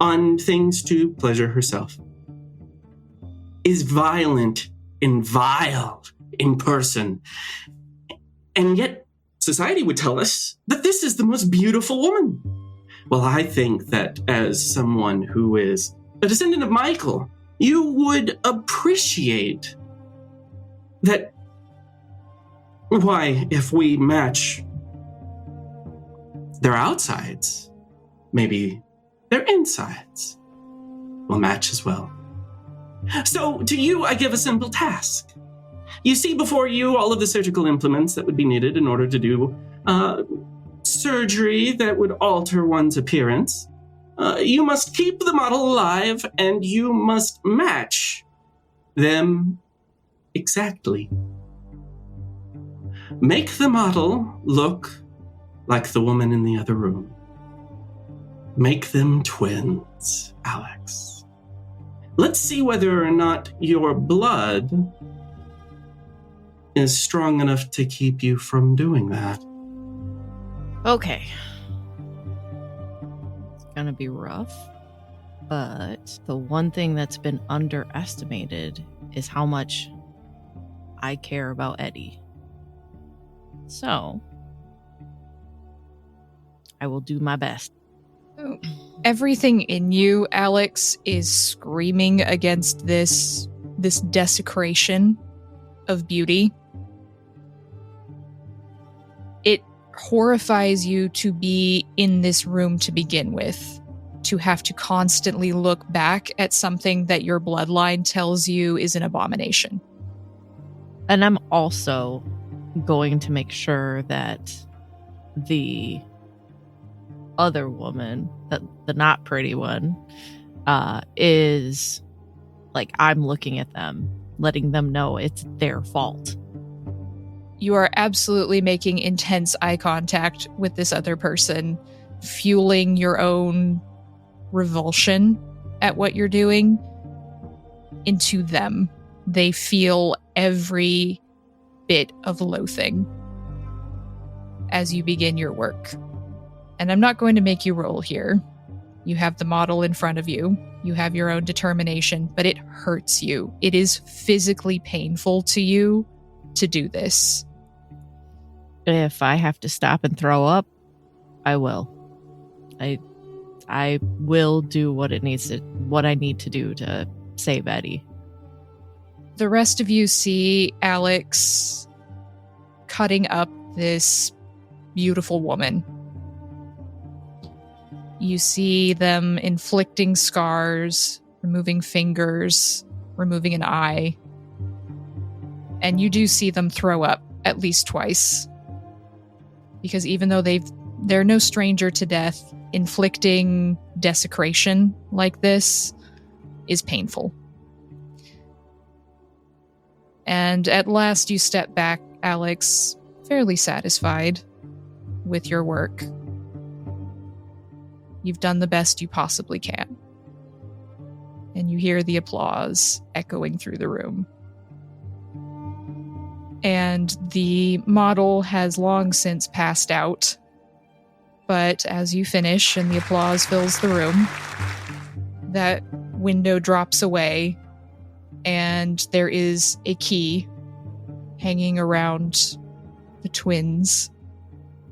on things to pleasure herself, is violent and vile in person, and yet society would tell us that this is the most beautiful woman. Well, I think that as someone who is a descendant of Michael, you would appreciate that. Why, if we match their outsides, maybe their insides will match as well. So to you, I give a simple task. You see before you all of the surgical implements that would be needed in order to do surgery that would alter one's appearance. You must keep the model alive, and you must match them exactly. Make the model look like the woman in the other room. Make them twins, Alex. Let's see whether or not your blood is strong enough to keep you from doing that. Okay. It's gonna be rough, but the one thing that's been underestimated is how much I care about Eddie. So, I will do my best. Everything in you, Alex, is screaming against this desecration of beauty. It horrifies you to be in this room to begin with, to have to constantly look back at something that your bloodline tells you is an abomination. And I'm also going to make sure that the other woman, the not pretty one, is like, I'm looking at them, letting them know it's their fault. You are absolutely making intense eye contact with this other person, fueling your own revulsion at what you're doing into them. They feel every bit of loathing as you begin your work. And I'm not going to make you roll here. You have the model in front of you. You have your own determination, but it hurts you. It is physically painful to you to do this. If I have to stop and throw up, I will. I will do what I need to do to save Eddie. The rest of you see Alex cutting up this beautiful woman. You see them inflicting scars, removing fingers, removing an eye. And you do see them throw up at least twice. Because even though they're no stranger to death, inflicting desecration like this is painful. And at last you step back, Alex, fairly satisfied with your work. You've done the best you possibly can. And you hear the applause echoing through the room. And the model has long since passed out. But as you finish and the applause fills the room, that window drops away and there is a key hanging around the twins'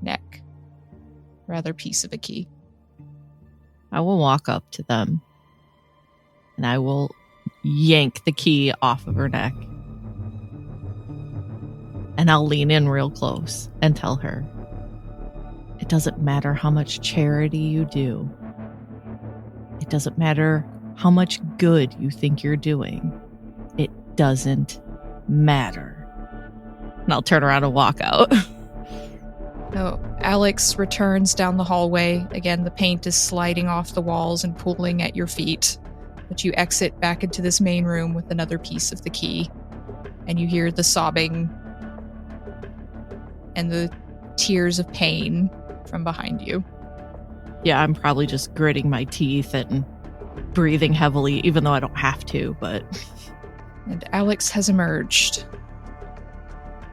neck. Rather piece of a key. I will walk up to them and I will yank the key off of her neck. And I'll lean in real close and tell her, it doesn't matter how much charity you do. It doesn't matter how much good you think you're doing. It doesn't matter. And I'll turn around and walk out. So Alex returns down the hallway. Again, the paint is sliding off the walls and pooling at your feet. But you exit back into this main room with another piece of the key. And you hear the sobbing and the tears of pain from behind you. Yeah, I'm probably just gritting my teeth and breathing heavily, even though I don't have to, but... And Alex has emerged.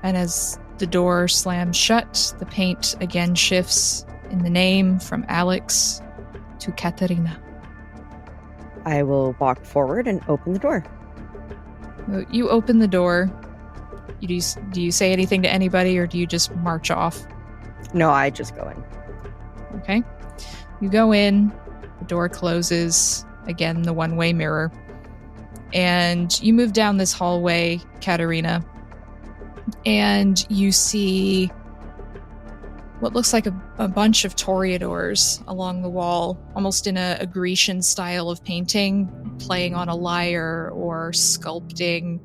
And as the door slams shut, the paint again shifts in the name from Alex to Katerina. I will walk forward and open the door. You open the door. Do you say anything to anybody, or do you just march off? No, I just go in. Okay. You go in, the door closes, again, the one-way mirror. And you move down this hallway, Katerina, and you see what looks like a bunch of toreadors along the wall, almost in a Grecian style of painting, playing on a lyre or sculpting,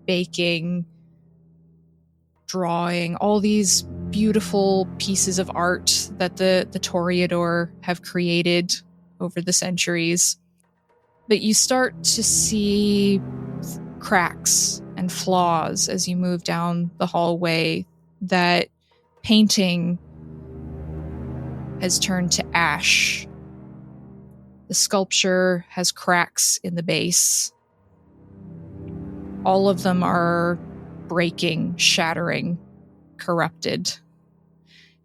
baking, drawing, all these beautiful pieces of art that the toreador have created over the centuries. But you start to see cracks and flaws as you move down the hallway. That painting has turned to ash. The sculpture has cracks in the base. All of them are breaking, shattering, corrupted.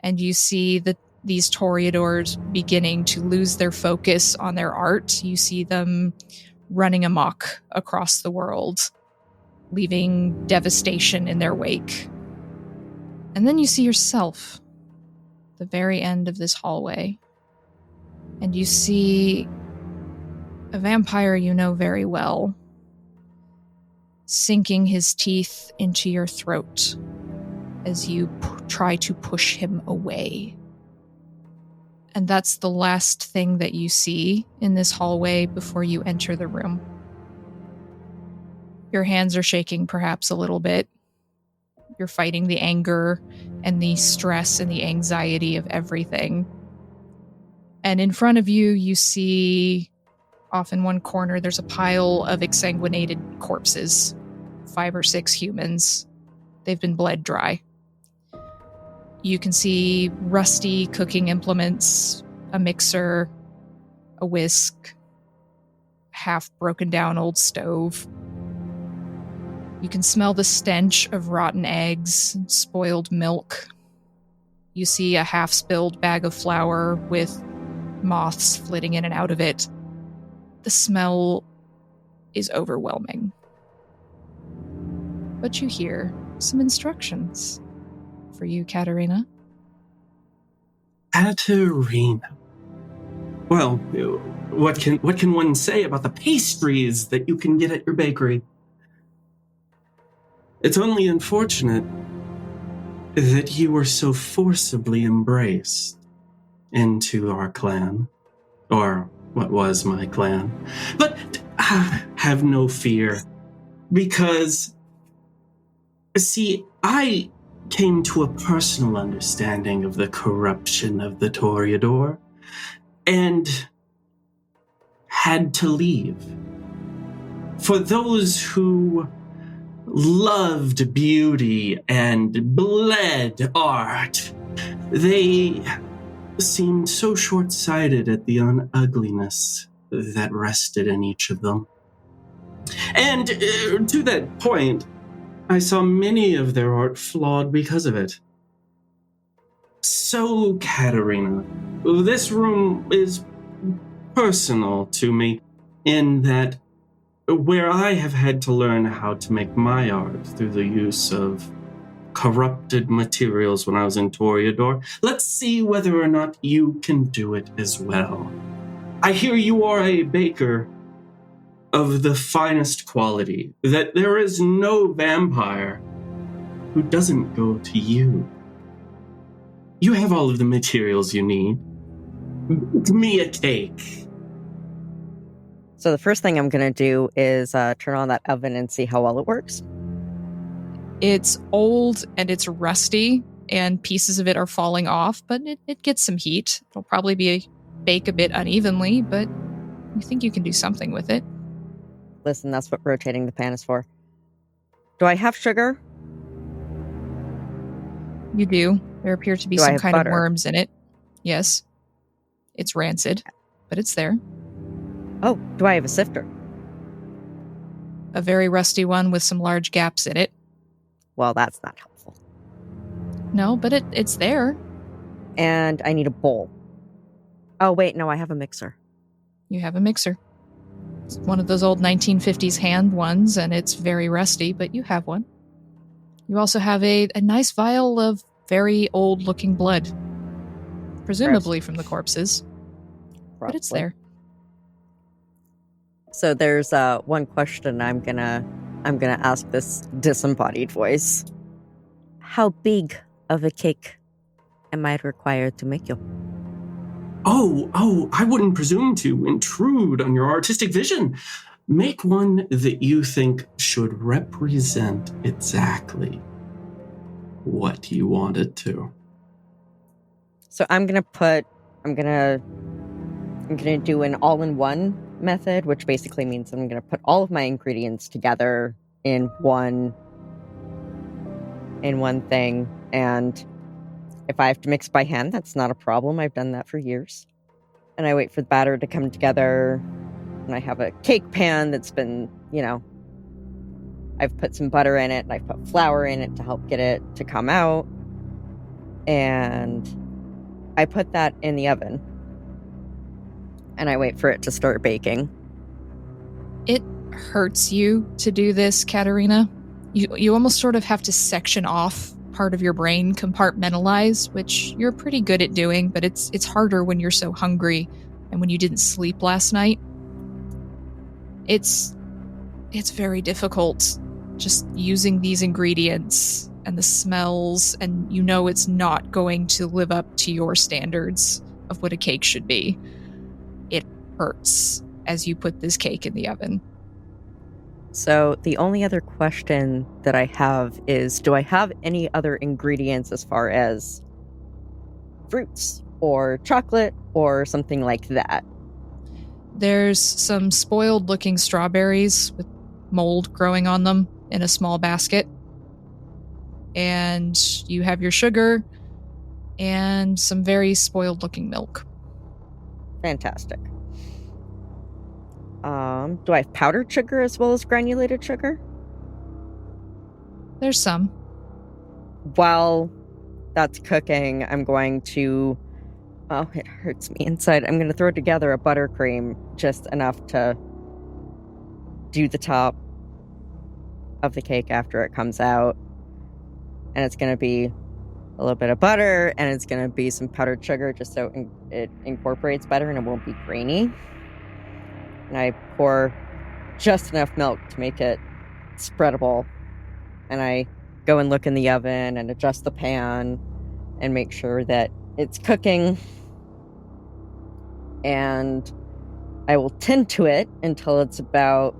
And you see these toreadors beginning to lose their focus on their art. You see them running amok across the world, leaving devastation in their wake. And then you see yourself, the very end of this hallway. And you see a vampire you know very well, sinking his teeth into your throat as you try to push him away. And that's the last thing that you see in this hallway before you enter the room. Your hands are shaking perhaps a little bit. You're fighting the anger and the stress and the anxiety of everything. And in front of you, you see, off in one corner, there's a pile of exsanguinated corpses. 5 or 6 humans. They've been bled dry. You can see rusty cooking implements, a mixer, a whisk, half broken down old stove. You can smell the stench of rotten eggs and spoiled milk. You see a half-spilled bag of flour with moths flitting in and out of it. The smell is overwhelming. But you hear some instructions for you, Katerina. Katerina. Well, what can one say about the pastries that you can get at your bakery? It's only unfortunate that you were so forcibly embraced into our clan, or what was my clan. But have no fear, because, see, I came to a personal understanding of the corruption of the Toreador, and had to leave. For those who loved beauty and bled art, they seemed so short-sighted at the ugliness that rested in each of them. And to that point, I saw many of their art flawed because of it. So, Katerina, this room is personal to me in that where I have had to learn how to make my art through the use of corrupted materials when I was in Toreador, let's see whether or not you can do it as well. I hear you are a baker of the finest quality, that there is no vampire who doesn't go to you. You have all of the materials you need. Give me a cake. So the first thing I'm going to do is turn on that oven and see how well it works. It's old and it's rusty, and pieces of it are falling off, but it gets some heat. It'll probably bake a bit unevenly, but you think you can do something with it. Listen, that's what rotating the pan is for. Do I have sugar? You do. There appear to be Do I some have kind butter? of worms in it. Yes. It's rancid, but it's there. Oh, do I have a sifter? A very rusty one with some large gaps in it. Well, that's not helpful. No, but it's there. And I need a bowl. Oh, wait, no, I have a mixer. You have a mixer. It's one of those old 1950s hand ones, and it's very rusty, but you have one. You also have a nice vial of very old-looking blood. Presumably from the corpses. But it's there. So there's one question I'm gonna ask this disembodied voice. How big of a cake am I required to make you? Oh, I wouldn't presume to intrude on your artistic vision. Make one that you think should represent exactly what you want it to. So I'm gonna do an all-in-one method, which basically means I'm gonna put all of my ingredients together in one thing, and if I have to mix by hand, that's not a problem. I've done that for years. And I wait for the batter to come together. And I have a cake pan that's been, I've put some butter in it and I've put flour in it to help get it to come out. And I put that in the oven. And I wait for it to start baking. It hurts you to do this, Katerina. You almost sort of have to section off part of your brain, compartmentalize, which you're pretty good at doing, but it's harder when you're so hungry and when you didn't sleep last night. It's very difficult just using these ingredients and the smells, and it's not going to live up to your standards of what a cake should be. It hurts as you put this cake in the oven. So the only other question that I have is, do I have any other ingredients as far as fruits or chocolate or something like that? There's some spoiled-looking strawberries with mold growing on them in a small basket. And you have your sugar and some very spoiled-looking milk. Fantastic. Do I have powdered sugar as well as granulated sugar? There's some. While that's cooking, I'm going to... Oh, it hurts me inside. I'm going to throw together a buttercream, just enough to do the top of the cake after it comes out. And it's going to be a little bit of butter, and it's going to be some powdered sugar, just so it incorporates better and it won't be grainy. And I pour just enough milk to make it spreadable. And I go and look in the oven and adjust the pan and make sure that it's cooking. And I will tend to it until it's about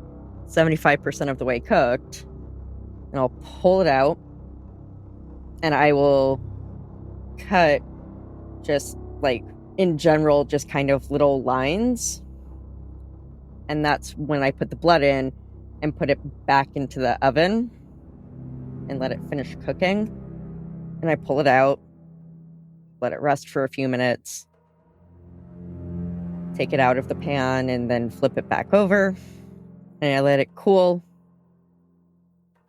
75% of the way cooked. And I'll pull it out. And I will cut just in general, just kind of little lines. And that's when I put the blood in and put it back into the oven and let it finish cooking. And I pull it out, let it rest for a few minutes, take it out of the pan, and then flip it back over. And I let it cool.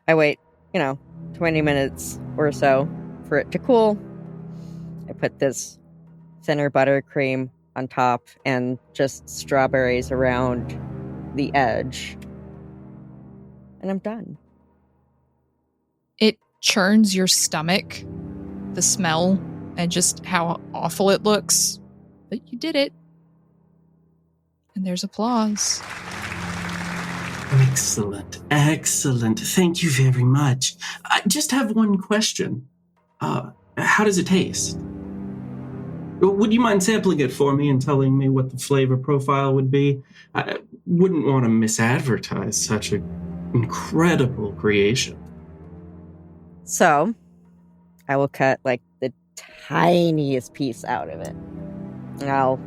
I wait, 20 minutes or so for it to cool. I put this thinner buttercream on top and just strawberries around the edge. And I'm done. It churns your stomach, the smell, and just how awful it looks. But you did it. And there's applause. Excellent. Excellent. Thank you very much. I just have one question. How does it taste? Would you mind sampling it for me and telling me what the flavor profile would be? I wouldn't want to misadvertise such an incredible creation. So, I will cut the tiniest piece out of it. And I'll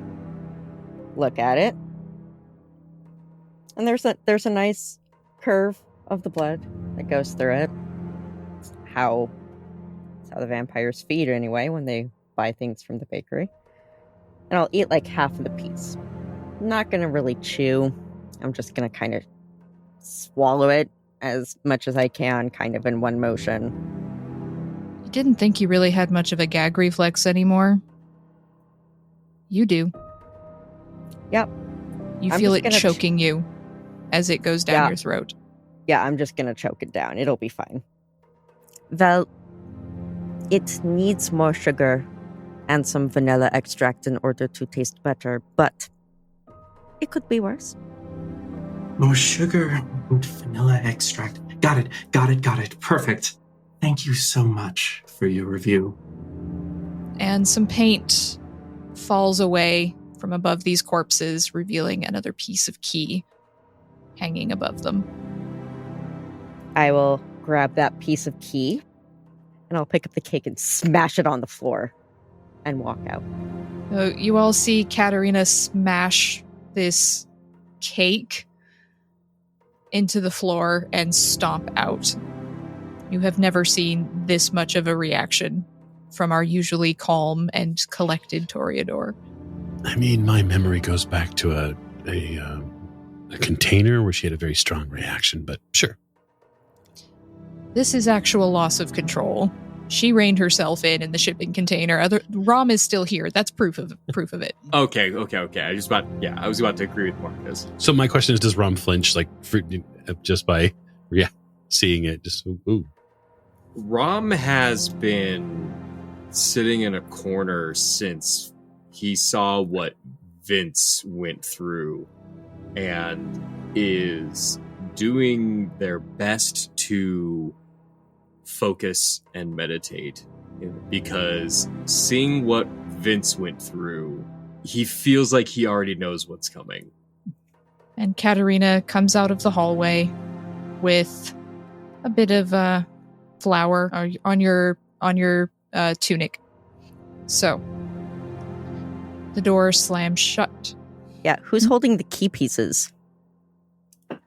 look at it. And there's a nice curve of the blood that goes through it. It's how the vampires feed anyway when they buy things from the bakery. And I'll eat half of the piece. I'm not going to really chew. I'm just going to kind of swallow it as much as I can, kind of in one motion. You didn't think you really had much of a gag reflex anymore. You do. Yep. You feel it choking you as it goes down your throat. Yeah, I'm just going to choke it down. It'll be fine. Well, it needs more sugar and some vanilla extract in order to taste better, but it could be worse. More sugar and vanilla extract. Got it. Perfect. Thank you so much for your review. And some paint falls away from above these corpses, revealing another piece of key hanging above them. I will grab that piece of key, and I'll pick up the cake and smash it on the floor and walk out. You all see Katerina smash this cake into the floor and stomp out. You have never seen this much of a reaction from our usually calm and collected Toreador. I mean, my memory goes back to a container where she had a very strong reaction, but sure. This is actual loss of control. She reined herself in the shipping container. Rom is still here. That's proof of it. Okay. I was about to agree with Marcus. So my question is, does Rom flinch just by seeing it? Just ooh. Rom has been sitting in a corner since he saw what Vince went through and is doing their best to focus and meditate, because seeing what Vince went through, he feels like he already knows what's coming. And Katerina comes out of the hallway with a bit of flour on your tunic. So the door slams shut. Yeah, who's holding the key pieces?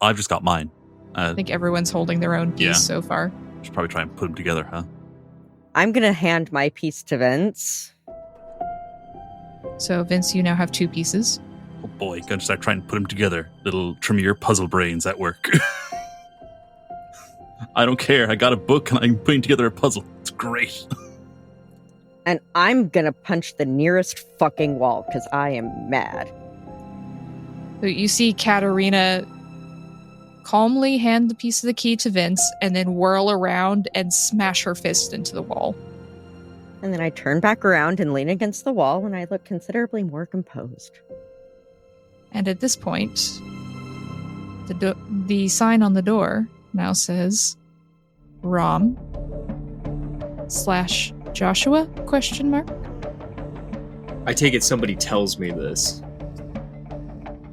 I've just got mine. I think everyone's holding their own piece so far. Should probably try and put them together, huh? I'm going to hand my piece to Vince. So, Vince, you now have 2 pieces. Oh boy, gonna start trying to put them together. Little Tremere puzzle brains at work. I don't care. I got a book and I'm putting together a puzzle. It's great. And I'm going to punch the nearest fucking wall because I am mad. So you see Katerina calmly hand the piece of the key to Vince and then whirl around and smash her fist into the wall. And then I turn back around and lean against the wall, and I look considerably more composed. And at this point, the sign on the door now says Rom / Joshua ? I take it somebody tells me this,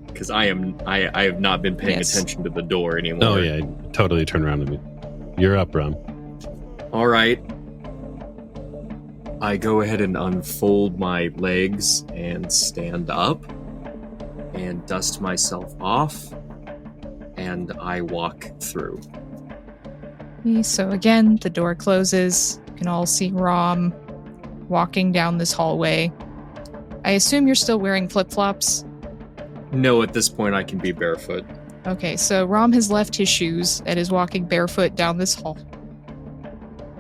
because I have not been paying attention to the door anymore. Oh yeah, totally turn around to me. You're up, Rom. All right. I go ahead and unfold my legs and stand up and dust myself off, and I walk through. So again, the door closes. You can all see Rom walking down this hallway. I assume you're still wearing flip-flops? No, at this point I can be barefoot. Okay, so Rom has left his shoes and is walking barefoot down this hall.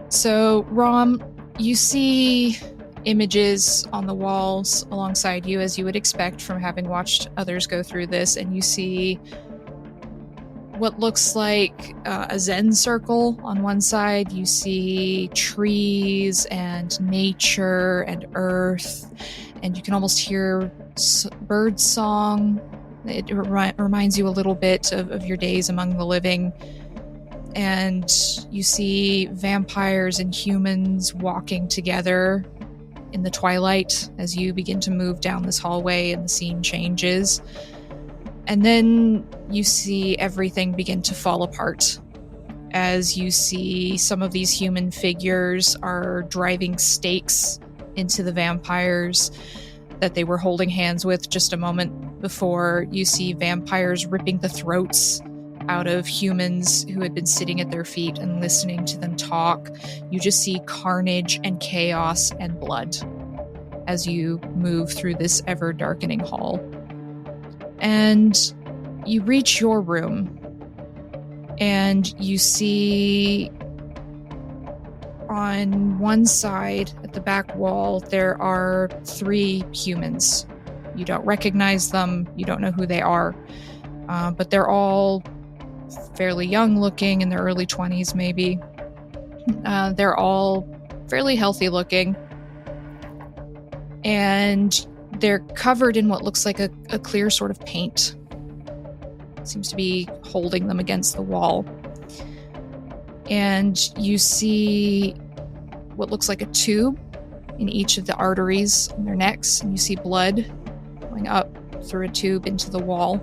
So, Rom, you see images on the walls alongside you, as you would expect from having watched others go through this, and you see what looks like a Zen circle on one side. You see trees and nature and earth, and you can almost hear bird song. It reminds you a little bit of your days among the living. And you see vampires and humans walking together in the twilight as you begin to move down this hallway and the scene changes. And then you see everything begin to fall apart as you see some of these human figures are driving stakes into the vampires that they were holding hands with just a moment before. You see vampires ripping the throats out of humans who had been sitting at their feet and listening to them talk. You just see carnage and chaos and blood as you move through this ever-darkening hall. And you reach your room, and you see on one side at the back wall there are 3 humans. You don't recognize them, you don't know who they are, but they're all fairly young looking, in their early 20s maybe. They're all fairly healthy looking, and they're covered in what looks like a clear sort of paint. It seems to be holding them against the wall. And you see what looks like a tube in each of the arteries on their necks, and you see blood going up through a tube into the wall.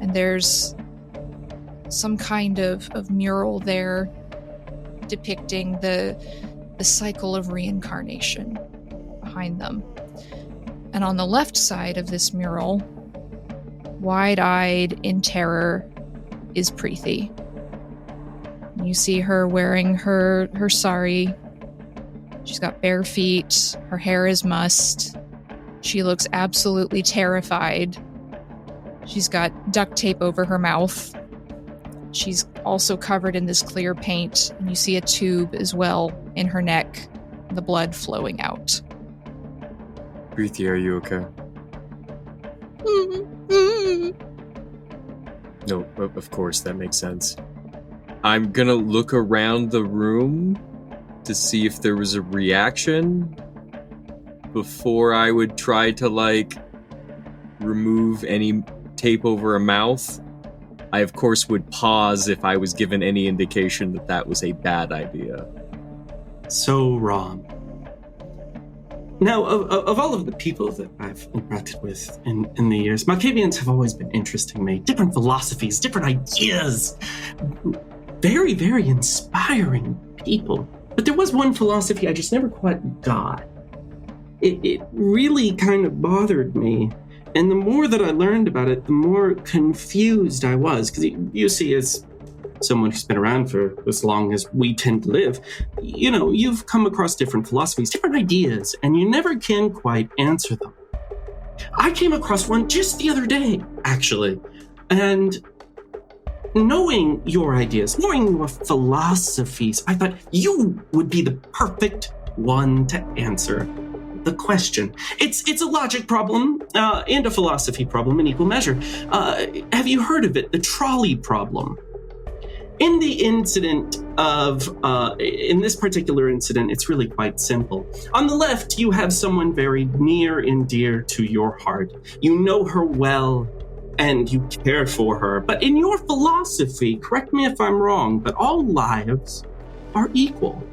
And there's some kind of mural there depicting the cycle of reincarnation behind them. And on the left side of this mural, wide-eyed in terror, is Preethi. You see her wearing her sari. She's got bare feet. Her hair is mussed. She looks absolutely terrified. She's got duct tape over her mouth. She's also covered in this clear paint, and you see a tube as well in her neck, the blood flowing out. Preeti, are you okay? No, of course, that makes sense. I'm gonna look around the room to see if there was a reaction before I would try to, remove any tape over her mouth. I, of course, would pause if I was given any indication that that was a bad idea. So wrong. Now, of all of the people that I've interacted with in the years, Malkavians have always been interesting to me. Different philosophies, different ideas. Very, very inspiring people. But there was one philosophy I just never quite got. It really kind of bothered me. And the more that I learned about it, the more confused I was. Because you see, as someone who's been around for as long as we tend to live, you've come across different philosophies, different ideas, and you never can quite answer them. I came across one just the other day, actually. And knowing your ideas, knowing your philosophies, I thought you would be the perfect one to answer the question. It's a logic problem and a philosophy problem in equal measure. Have you heard of it? The trolley problem. In the incident in this particular incident, it's really quite simple. On the left, you have someone very near and dear to your heart. You know her well, and you care for her. But in your philosophy, correct me if I'm wrong, but all lives are equal.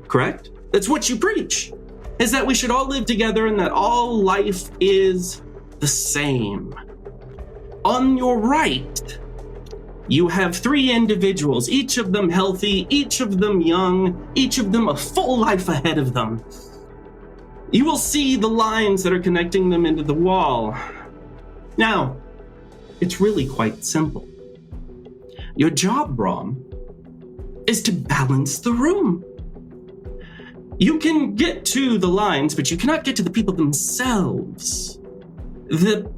Correct? That's what you preach. Is that we should all live together and that all life is the same. On your right, you have 3 individuals, each of them healthy, each of them young, each of them a full life ahead of them. You will see the lines that are connecting them into the wall. Now, it's really quite simple. Your job, Brom, is to balance the room. You can get to the lines, but you cannot get to the people themselves. The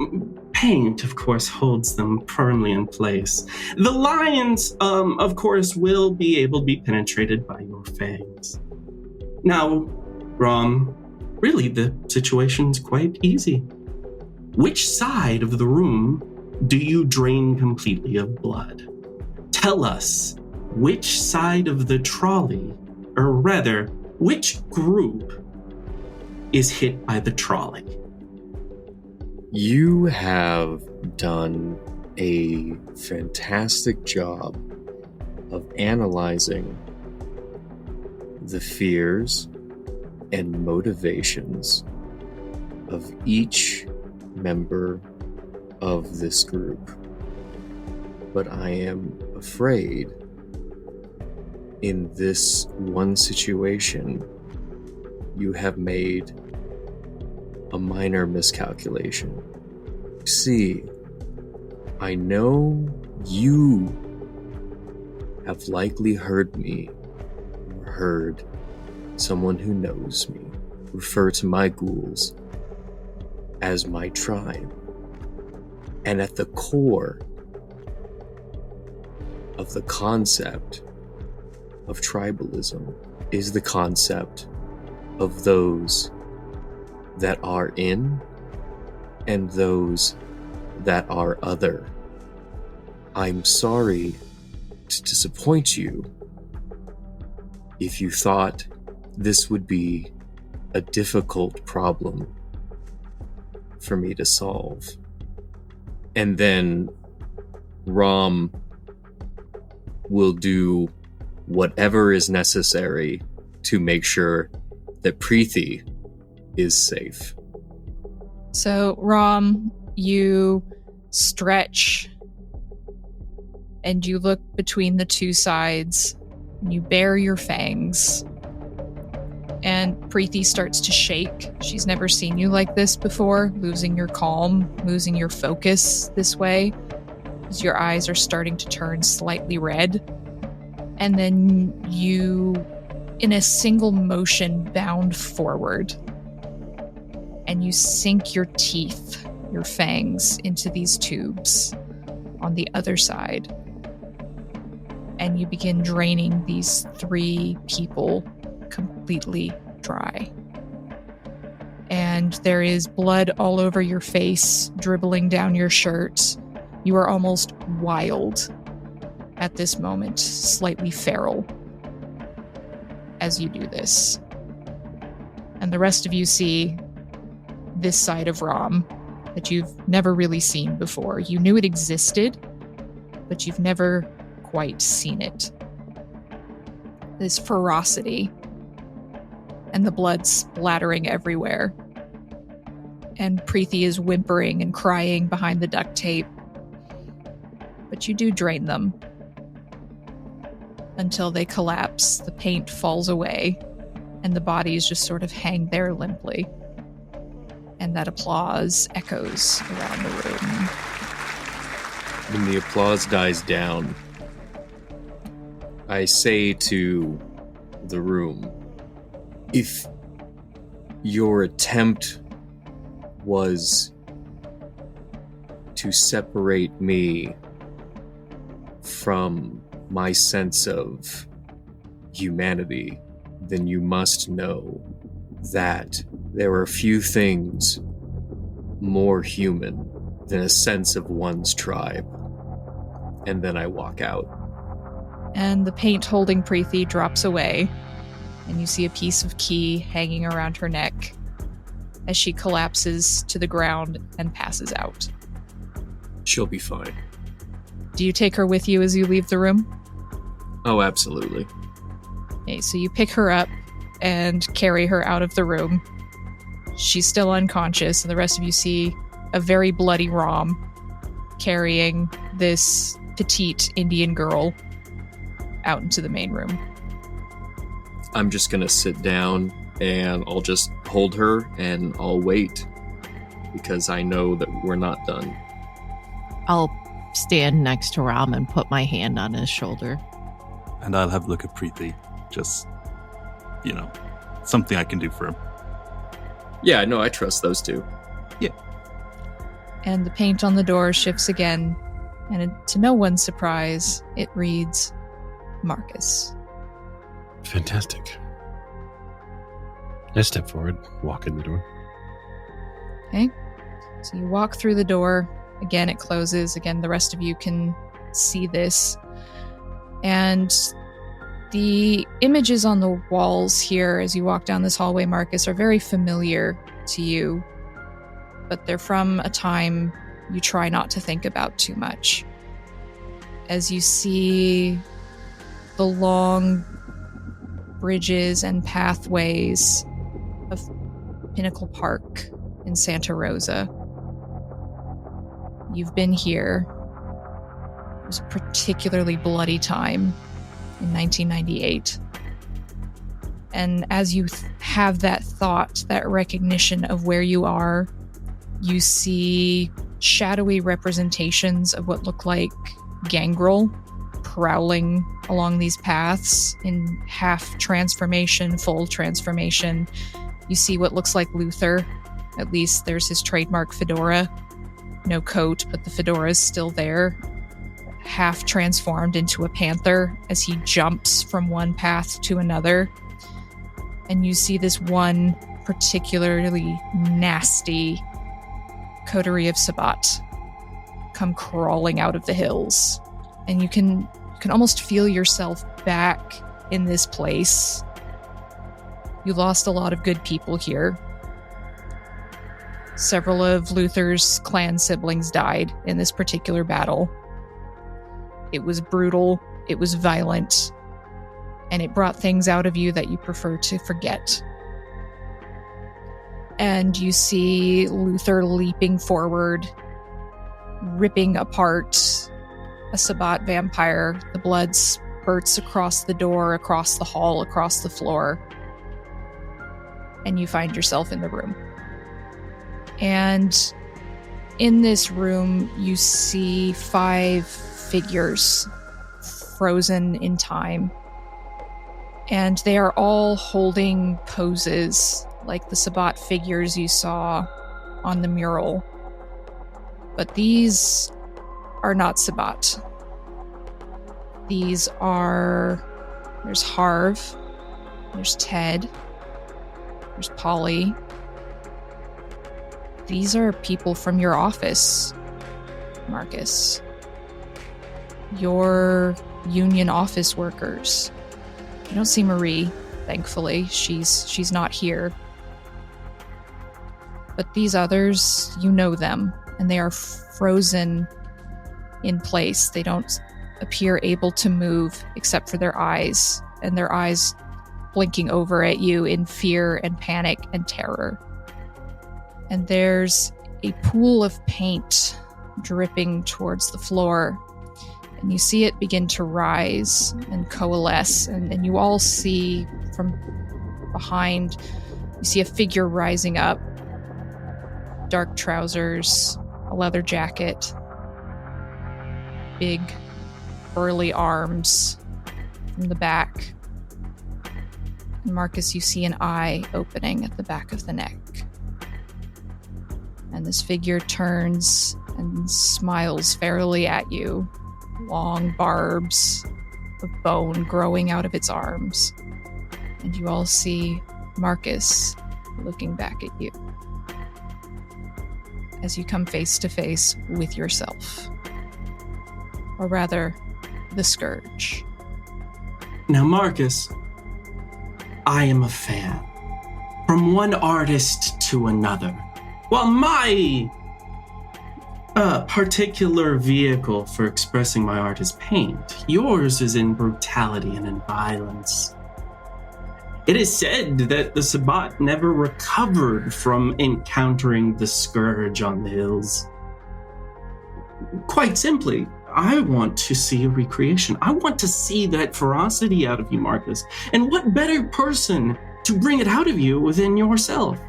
paint, of course, holds them firmly in place. The lines, of course, will be able to be penetrated by your fangs. Now, Rom, really the situation's quite easy. Which side of the room do you drain completely of blood? Tell us which side of the trolley, or rather, which group is hit by the trolley? You have done a fantastic job of analyzing the fears and motivations of each member of this group. But I am afraid in this one situation, you have made a minor miscalculation. See, I know you have likely heard me, or heard someone who knows me refer to my ghouls as my tribe. And at the core of the concept of tribalism is the concept of those that are in and those that are other. I'm sorry to disappoint you if you thought this would be a difficult problem for me to solve. And then Rom will do whatever is necessary to make sure that Preeti is safe. So, Rom, you stretch and you look between the 2 sides and you bare your fangs. And Preeti starts to shake. She's never seen you like this before, losing your calm, losing your focus this way, as your eyes are starting to turn slightly red. And then you, in a single motion, bound forward. and you sink your teeth, your fangs, into these tubes on the other side. And you begin draining these 3 people completely dry. And there is blood all over your face, dribbling down your shirt. You are almost wild at this moment, slightly feral, as you do this. And the rest of you see this side of Rom that you've never really seen before. You knew it existed, but you've never quite seen it. This ferocity and the blood splattering everywhere. And Preeti is whimpering and crying behind the duct tape. But you do drain them until they collapse, the paint falls away, and the bodies just sort of hang there limply. And that applause echoes around the room. When the applause dies down, I say to the room, if your attempt was to separate me from my sense of humanity, then you must know that there are few things more human than a sense of one's tribe. And then I walk out. And the paint holding Preeti drops away, and you see a piece of key hanging around her neck as she collapses to the ground and passes out. She'll be fine. Do you take her with you as you leave the room? Oh, absolutely. Okay, so you pick her up and carry her out of the room. She's still unconscious, and the rest of you see a very bloody Rom carrying this petite Indian girl out into the main room. I'm just gonna sit down and I'll just hold her and I'll wait because I know that we're not done. I'll stand next to Ram and put my hand on his shoulder. And I'll have a look at Preeti. Just, something I can do for him. Yeah, no, I trust those two. Yeah. And the paint on the door shifts again, and to no one's surprise, it reads Marcus. Fantastic. I step forward, walk in the door. Okay. So you walk through the door. Again, it closes. Again, the rest of you can see this. And the images on the walls here as you walk down this hallway, Marcus, are very familiar to you. But they're from a time you try not to think about too much. As you see the long bridges and pathways of Pinnacle Park in Santa Rosa. You've been here. It was a particularly bloody time in 1998. And as you have that thought, that recognition of where you are, you see shadowy representations of what look like gangrel prowling along these paths in half transformation, full transformation. You see what looks like Luther. At least there's his trademark fedora. No coat, but the fedora is still there. Half transformed into a panther as he jumps from one path to another. And you see this one particularly nasty coterie of Sabat come crawling out of the hills. And you can almost feel yourself back in this place. You lost a lot of good people here. Several of Luther's clan siblings died in this particular battle. It was brutal, it was violent, and it brought things out of you that you prefer to forget. And you see Luther leaping forward, ripping apart a Sabat vampire. The blood spurts across the door, across the hall, across the floor. And you find yourself in the room. And in this room, you see 5 figures frozen in time. And they are all holding poses like the Sabbat figures you saw on the mural. But these are not Sabbat. There's Harv, there's Ted, there's Polly. These are people from your office, Marcus. Your union office workers. You don't see Marie, thankfully. She's not here. But these others, you know them, and they are frozen in place. They don't appear able to move except for their eyes, and their eyes blinking over at you in fear and panic and terror. And there's a pool of paint dripping towards the floor, and you see it begin to rise and coalesce, and you all see from behind, you see a figure rising up, dark trousers, a leather jacket, big burly arms from the back. And Marcus, you see an eye opening at the back of the neck. And this figure turns and smiles fairly at you. Long barbs of bone growing out of its arms. And you all see Marcus looking back at you as you come face to face with yourself. Or rather, the Scourge. Now, Marcus, I am a fan. From one artist to another. While my particular vehicle for expressing my art is paint, yours is in brutality and in violence. It is said that the Sabbat never recovered from encountering the Scourge on the hills. Quite simply, I want to see a recreation. I want to see that ferocity out of you, Marcus. And what better person to bring it out of you than yourself?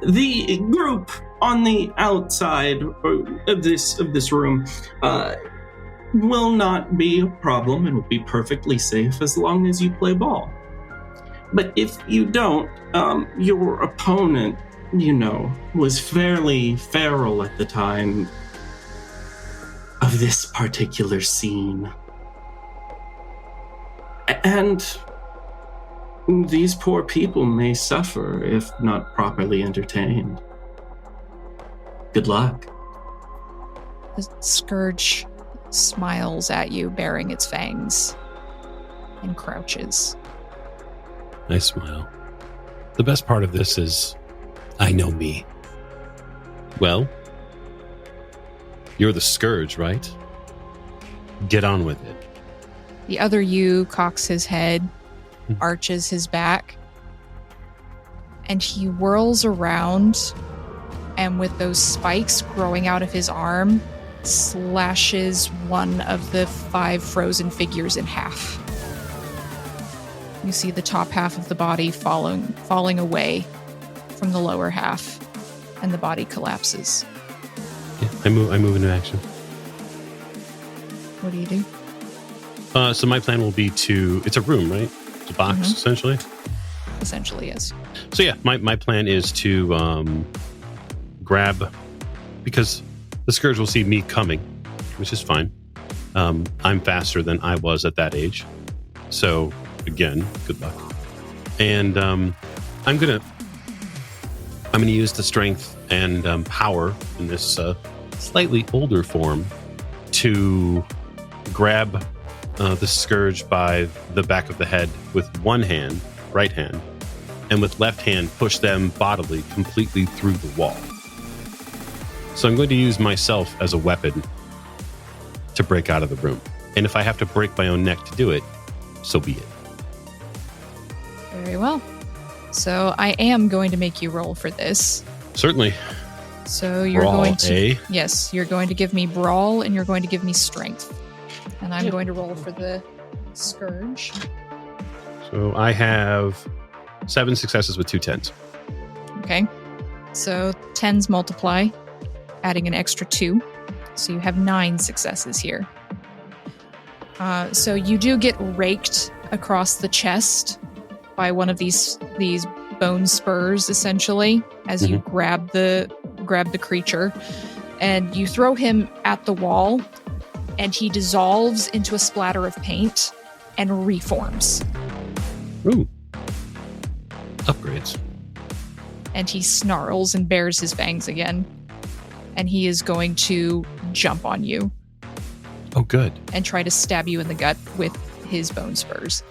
The group on the outside of this room will not be a problem and will be perfectly safe as long as you play ball. But if you don't, your opponent, was fairly feral at the time of this particular scene. And these poor people may suffer if not properly entertained. Good luck. The Scourge smiles at you, baring its fangs, and crouches. I smile. The best part of this is I know me. Well, you're the Scourge, right? Get on with it. The other you cocks his head, arches his back, and he whirls around, and with those spikes growing out of his arm, slashes one of the 5 frozen figures in half. You see the top half of the body falling away from the lower half, and the body collapses. Yeah, I move into action. What do you do? So my plan will be it's a room, right? It's a box, essentially? Essentially, yes. So yeah, my plan is to grab, because the Scourge will see me coming, which is fine. I'm faster than I was at that age. So, again, good luck. And I'm gonna use the strength and power in this slightly older form to grab the Scourge by the back of the head with one hand, right hand, and with left hand push them bodily completely through the wall. So I'm going to use myself as a weapon to break out of the room. And if I have to break my own neck to do it, so be it. Very well. So I am going to make you roll for this. Certainly. So you're Brawl, going to... eh? Yes, you're going to give me brawl, and you're going to give me strength. And I'm going to roll for the Scourge. So I have 7 successes with 2 10s. Okay. So 10s multiply, adding an extra 2. So you have 9 successes here. So you do get raked across the chest by one of these bone spurs essentially as you grab the creature, and you throw him at the wall, and he dissolves into a splatter of paint and reforms. Ooh. Upgrades. And he snarls and bares his fangs again. And he is going to jump on you. Oh, good. And try to stab you in the gut with his bone spurs.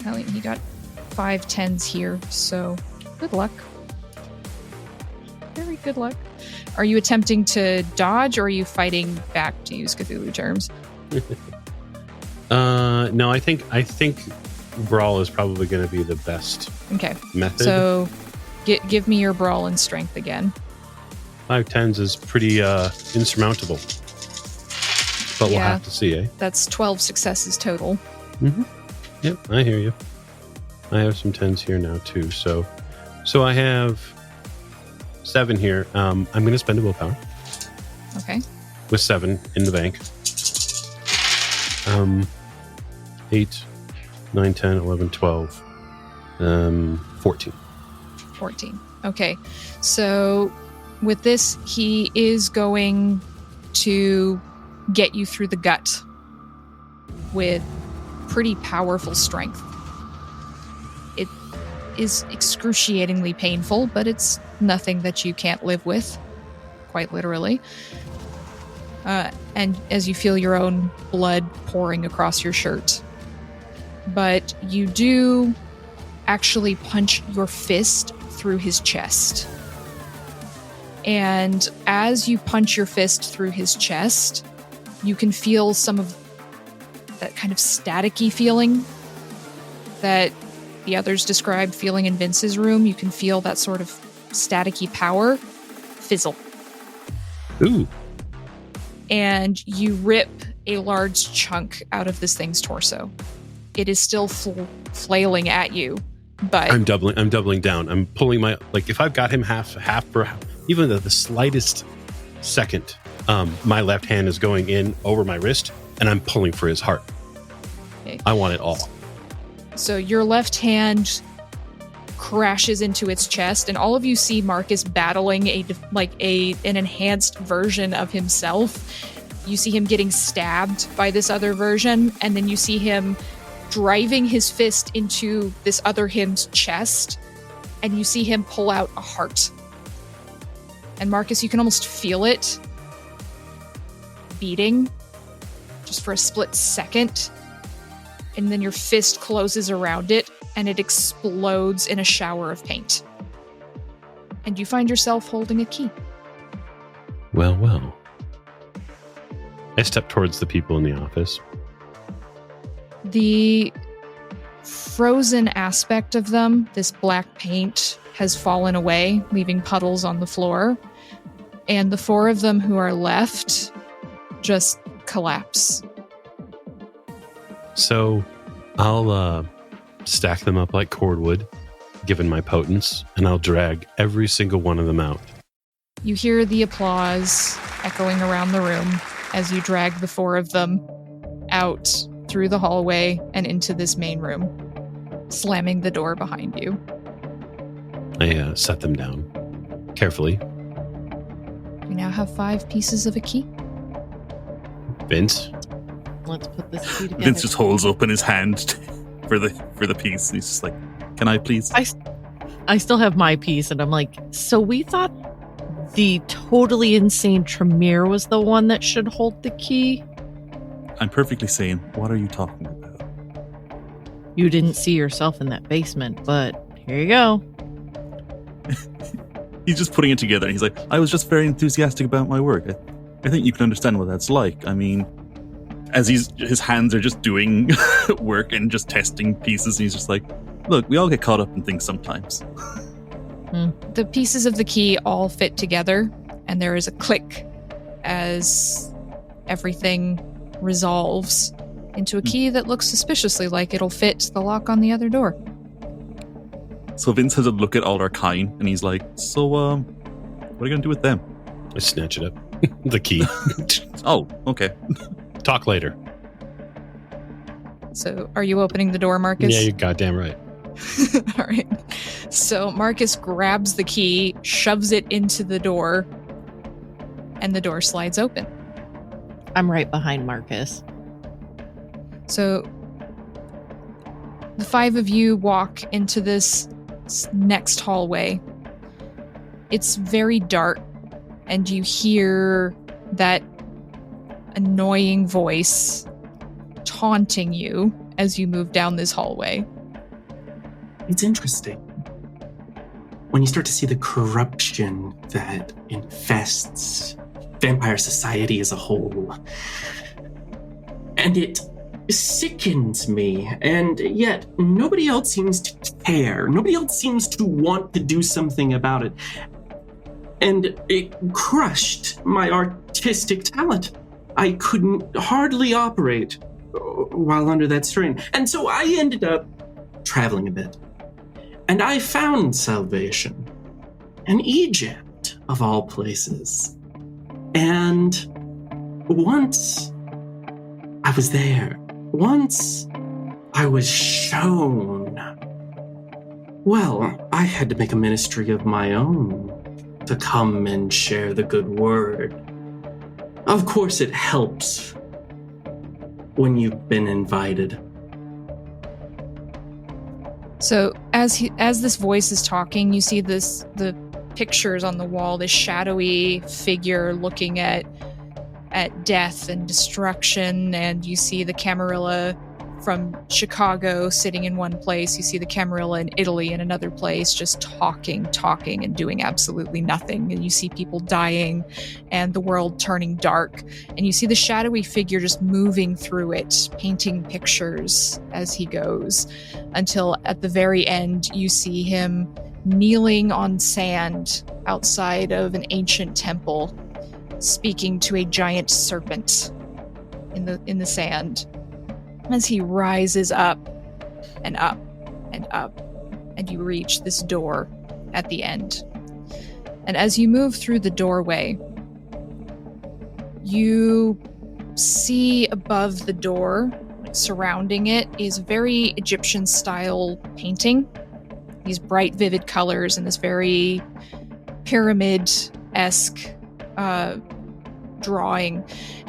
He got 5 10s here, so good luck. Very good luck. Are you attempting to dodge, or are you fighting back, to use Cthulhu terms? No, I think brawl is probably going to be the best method. So give me your brawl and strength again. 5 10s is pretty insurmountable. But we'll have to see, eh? That's 12 successes total. Mm-hmm. Yep, I hear you. I have some 10s here now, too. So I have 7 here. I'm going to spend a willpower. Okay. With 7 in the bank. 8, 9, 10, 11, 12, 14. 14. Okay. So with this, he is going to get you through the gut with pretty powerful strength. It is excruciatingly painful, but it's nothing that you can't live with, quite literally. And as you feel your own blood pouring across your shirt. But you do actually punch your fist through his chest. And as you punch your fist through his chest, you can feel some of that kind of staticky feeling that the others described feeling in Vince's room. You can feel that sort of staticky power fizzle. Ooh. And you rip a large chunk out of this thing's torso. It is still flailing at you, but I'm doubling down. I'm pulling my, like, if I've got him half per, even the slightest second, my left hand is going in over my wrist, and I'm pulling for his heart. Okay. I want it all. So your left hand crashes into its chest, and all of you see Marcus battling an enhanced version of himself. You see him getting stabbed by this other version, and then you see him driving his fist into this other him's chest, and you see him pull out a heart. And Marcus, you can almost feel it beating just for a split second, and then your fist closes around it, and it explodes in a shower of paint. And you find yourself holding a key. Well. I step towards the people in the office. The frozen aspect of them, this black paint, has fallen away, leaving puddles on the floor. And the 4 of them who are left just collapse. So I'll stack them up like cordwood, given my potence, and I'll drag every single one of them out. You hear the applause echoing around the room as you drag the 4 of them out through the hallway and into this main room, slamming the door behind you. I set them down carefully. You now have 5 pieces of a key. Vince? Let's put this key together. Vince just holds open his hand for the piece. He's just like, "Can I please?" I still have my piece, and I'm like, so we thought the totally insane Tremere was the one that should hold the key? I'm perfectly sane. What are you talking about? You didn't see yourself in that basement, but here you go. He's just putting it together, and he's like, "I was just very enthusiastic about my work. I think you can understand what that's like. I mean," as his hands are just doing work and just testing pieces, and he's just like, "Look, we all get caught up in things sometimes." The pieces of the key all fit together, and there is a click as everything resolves into a key that looks suspiciously like it'll fit the lock on the other door. So Vince has a look at all our kind, and he's like, "So, what are you going to do with them?" I snatch it up. The key. Oh, okay. Talk later. So, are you opening the door, Marcus? Yeah, you're goddamn right. All right. So Marcus grabs the key, shoves it into the door, and the door slides open. I'm right behind Marcus. So the five of you walk into this next hallway. It's very dark, and you hear that annoying voice taunting you as you move down this hallway. It's interesting when you start to see the corruption that infests vampire society as a whole. And it sickens me, and yet nobody else seems to care. Nobody else seems to want to do something about it. And it crushed my artistic talent. I couldn't hardly operate while under that strain. And so I ended up traveling a bit. And I found salvation in Egypt, of all places. And once I was there, once I was shown, well, I had to make a ministry of my own to come and share the good word. Of course, it helps when you've been invited. So as this voice is talking, you see the pictures on the wall, this shadowy figure looking at death and destruction, and you see the Camarilla from Chicago sitting in one place, you see the Camarilla in Italy in another place, just talking and doing absolutely nothing, and you see people dying and the world turning dark, and you see the shadowy figure just moving through it, painting pictures as he goes, until at the very end you see him kneeling on sand outside of an ancient temple, speaking to a giant serpent in the sand. As he rises up and up and up, and you reach this door at the end. And as you move through the doorway, you see above the door, like surrounding it, is very Egyptian-style painting. These bright, vivid colors and this very pyramid-esque drawing.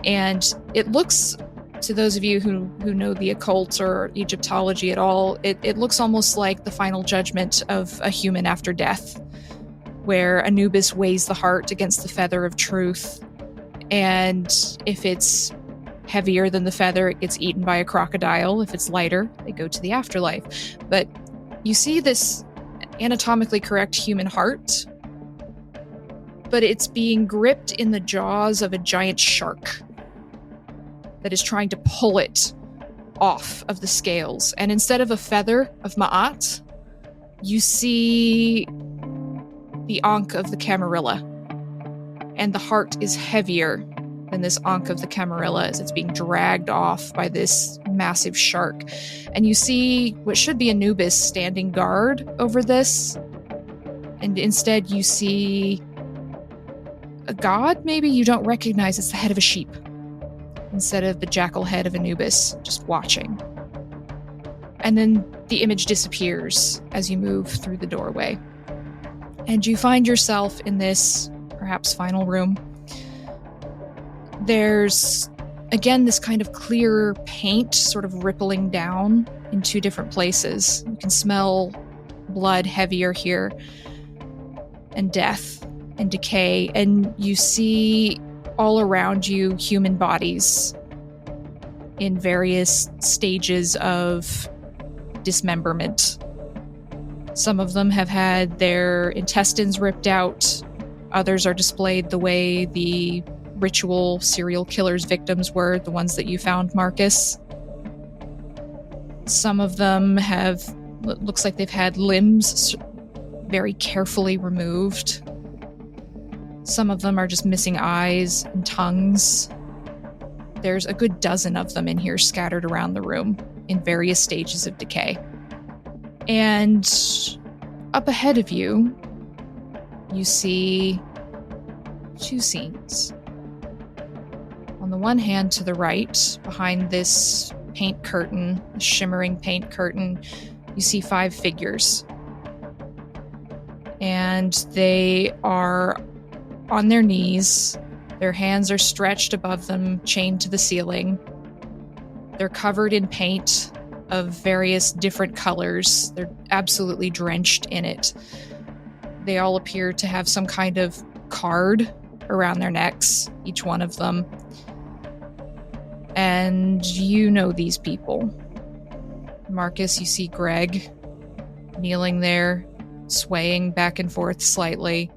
And it looks, to those of you who know the occult or Egyptology at all, it looks almost like the final judgment of a human after death, where Anubis weighs the heart against the feather of truth, and if it's heavier than the feather, it gets eaten by a crocodile. If it's lighter, they go to the afterlife. But you see this anatomically correct human heart, but it's being gripped in the jaws of a giant shark that is trying to pull it off of the scales. And instead of a feather of Ma'at, you see the Ankh of the Camarilla. And the heart is heavier than this Ankh of the Camarilla as it's being dragged off by this massive shark. And you see what should be Anubis standing guard over this. And instead you see a god, maybe you don't recognize. It's the head of a sheep, instead of the jackal head of Anubis, just watching. And then the image disappears as you move through the doorway. And you find yourself in this, perhaps final room. There's, again, this kind of clear paint sort of rippling down in two different places. You can smell blood heavier here, and death, and decay, and you see all around you human bodies in various stages of dismemberment. Some of them have had their intestines ripped out. Others are displayed the way the ritual serial killers' victims were, the ones that you found, Marcus. Some of them have, looks like they've had limbs very carefully removed. Some of them are just missing eyes and tongues. There's a good dozen of them in here scattered around the room in various stages of decay. And up ahead of you, you see two scenes. On the one hand, to the right, behind this paint curtain, the shimmering paint curtain, you you see 5 figures. And they are on their knees. Their hands are stretched above them, chained to the ceiling. They're covered in paint of various different colors. They're absolutely drenched in it. They all appear to have some kind of card around their necks, each one of them. And you know these people. Marcus, you see Greg kneeling there, swaying back and forth slightly.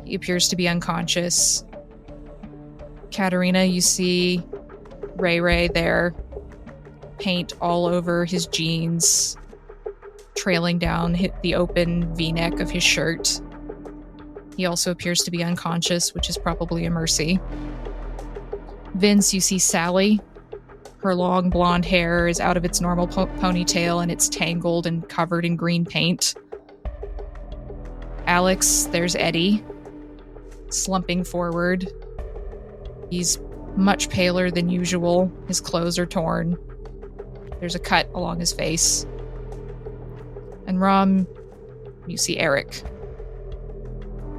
He appears to be unconscious. Katerina, you see Ray there, paint all over his jeans, trailing down the open V-neck of his shirt. He also appears to be unconscious, which is probably a mercy. Vince, you see Sally. Her long blonde hair is out of its normal ponytail and it's tangled and covered in green paint. Alex, there's Eddie, slumping forward. He's much paler than usual. His clothes are torn. There's a cut along his face. And Rom, you see Eric.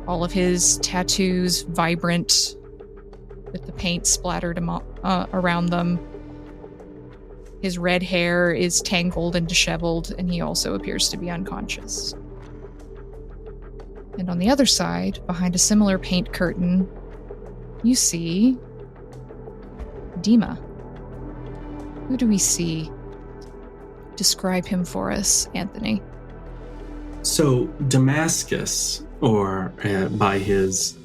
All of his tattoos vibrant, with the paint splattered around them. His red hair is tangled and disheveled, and he also appears to be unconscious. And on the other side, behind a similar paint curtain, you see Dima. Who do we see? Describe him for us, Anthony. So, Damascus, or by his,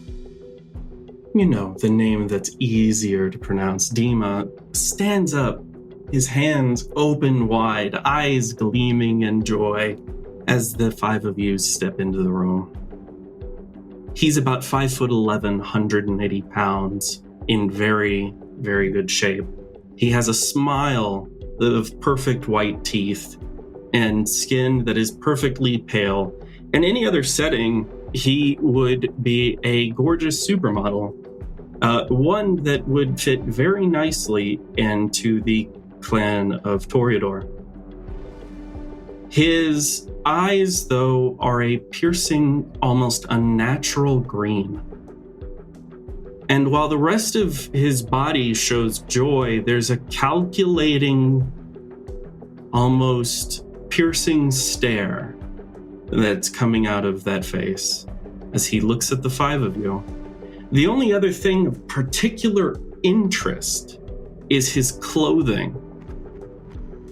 the name that's easier to pronounce, Dima, stands up, his hands open wide, eyes gleaming in joy as the 5 of you step into the room. He's about 5'11", 180 pounds, in very, very good shape. He has a smile of perfect white teeth and skin that is perfectly pale. In any other setting, he would be a gorgeous supermodel, one that would fit very nicely into the clan of Toreador. His eyes, though, are a piercing, almost unnatural green. And while the rest of his body shows joy, there's a calculating, almost piercing stare that's coming out of that face as he looks at the 5 of you. The only other thing of particular interest is his clothing.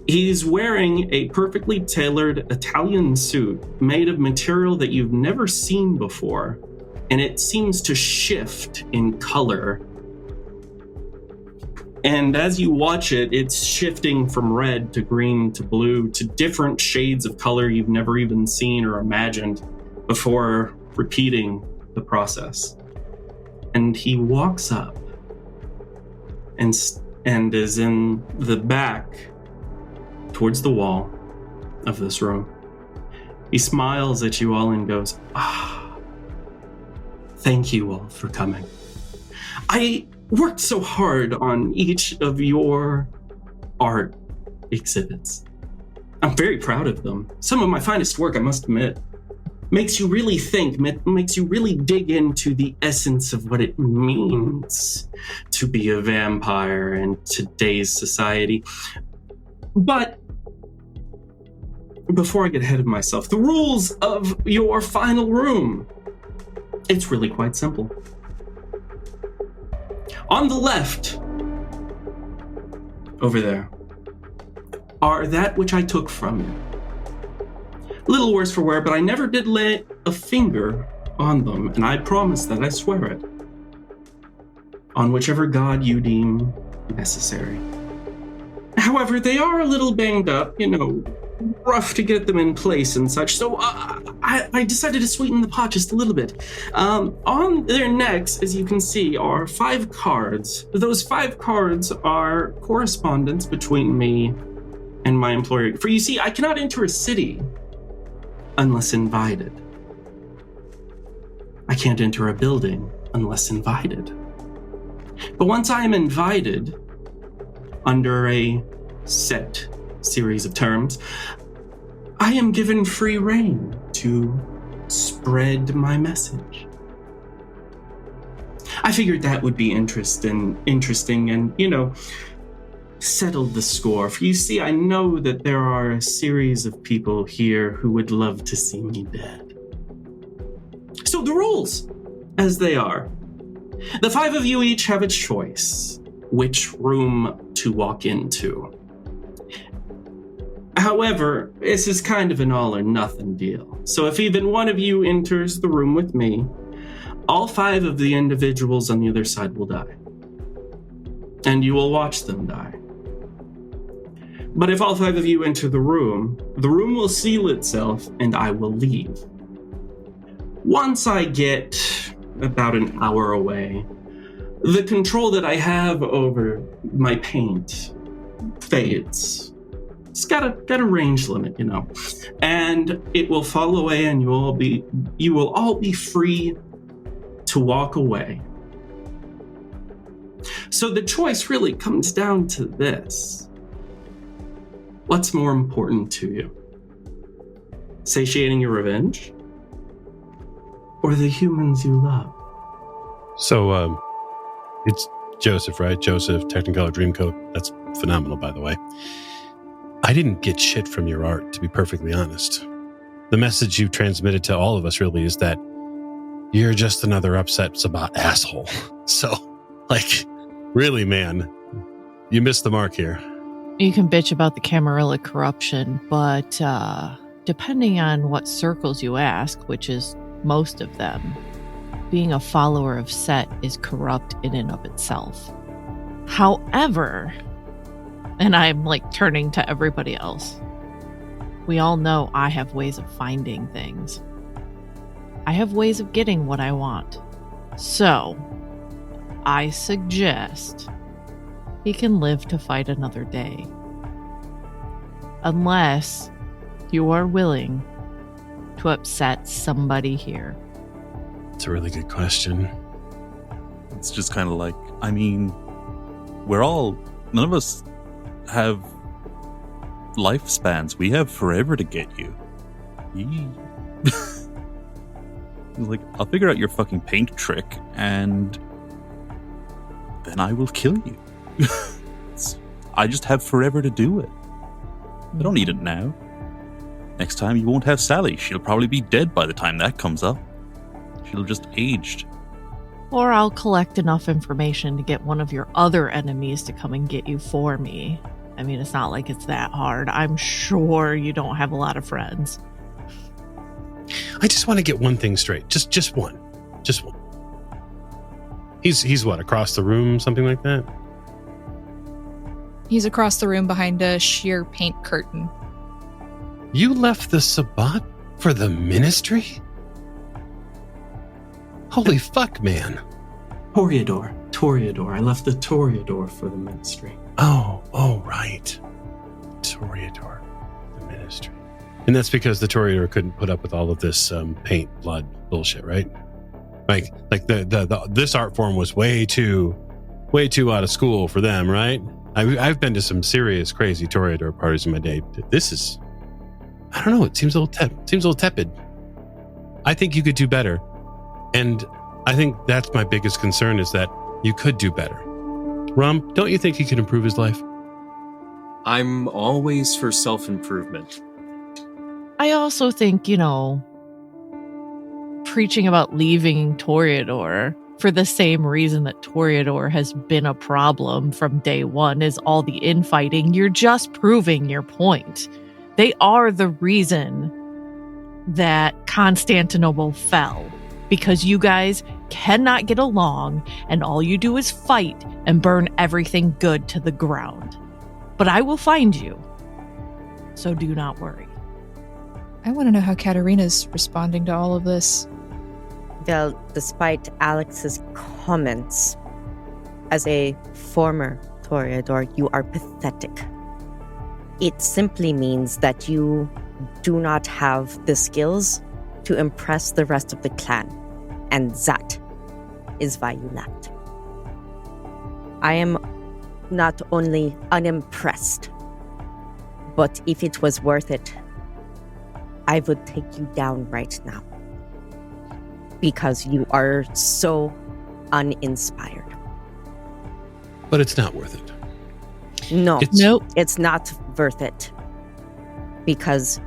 He's wearing a perfectly tailored Italian suit made of material that you've never seen before, and it seems to shift in color. And as you watch it, it's shifting from red to green to blue to different shades of color you've never even seen or imagined before repeating the process. And he walks up and is in the back towards the wall of this room. He smiles at you all and goes, thank you all for coming. I worked so hard on each of your art exhibits. I'm very proud of them. Some of my finest work, I must admit. Makes you really think, makes you really dig into the essence of what it means to be a vampire in today's society. But before I get ahead of myself, the rules of your final room. It's really quite simple. On the left, over there, are that which I took from you. Little worse for wear, but I never did lay a finger on them, and I promise that, I swear it. On whichever god you deem necessary. However, they are a little banged up, rough to get them in place and such, so I decided to sweeten the pot just a little bit. On their necks, as you can see, are 5 cards. Those 5 cards are correspondence between me and my employer. For you see, I cannot enter a city unless invited. I can't enter a building unless invited. But once I am invited, under a set series of terms, I am given free rein to spread my message. I figured that would be interesting and, settle the score. For you see, I know that there are a series of people here who would love to see me dead. So the rules, as they are. The 5 of you each have a choice which room to walk into. However, this is kind of an all or nothing deal. So if even one of you enters the room with me, all 5 of the individuals on the other side will die. And you will watch them die. But if all 5 of you enter the room will seal itself and I will leave. Once I get about an hour away, the control that I have over my paint fades. It's got a range limit, and it will fall away and you will all be free to walk away. So the choice really comes down to this. What's more important to you? Satiating your revenge? Or the humans you love? So, it's Joseph, right? Joseph, Technicolor Dreamcoat. That's phenomenal, by the way. I didn't get shit from your art, to be perfectly honest. The message you transmitted to all of us really is that you're just another upset Sabat asshole. So, really, man, you missed the mark here. You can bitch about the Camarilla corruption, but depending on what circles you ask, which is most of them, being a follower of Set is corrupt in and of itself. However, and I'm turning to everybody else, we all know I have ways of finding things. I have ways of getting what I want. So, I suggest he can live to fight another day. Unless you are willing to upset somebody here. It's a really good question. It's just kind of none of us have lifespans. We have forever to get you. He's like, I'll figure out your fucking paint trick and then I will kill you. I just have forever to do it. I don't need it now. Next time you won't have Sally. She'll probably be dead by the time that comes up. She'll just aged. Or I'll collect enough information to get one of your other enemies to come and get you for me. I mean, it's not like it's that hard. I'm sure you don't have a lot of friends. I just want to get one thing straight. Just one. Just one. He's what, across the room, something like that? He's across the room behind a sheer paint curtain. You left the Sabbat for the ministry? Holy fuck, man. Toreador. I left the Toreador for the ministry. Oh, right. Toreador, the ministry. And that's because the Toreador couldn't put up with all of this paint blood bullshit, right? This art form was way too out of school for them, right? I've been to some serious crazy Toreador parties in my day. This is, I don't know, it seems a little tepid. I think you could do better. And I think that's my biggest concern, is that you could do better. Rum, don't you think he could improve his life? I'm always for self-improvement. I also think, preaching about leaving Toreador for the same reason that Toreador has been a problem from day one is all the infighting. You're just proving your point. They are the reason that Constantinople fell, because you guys cannot get along and all you do is fight and burn everything good to the ground. But I will find you, so do not worry. I want to know how Katerina's responding to all of this. Well, despite Alex's comments, as a former Toreador, you are pathetic. It simply means that you do not have the skills to impress the rest of the clan, and that is why you left. I am not only unimpressed, but if it was worth it, I would take you down right now. Because you are so uninspired. But it's not worth it. No, Nope. it's not worth it. Because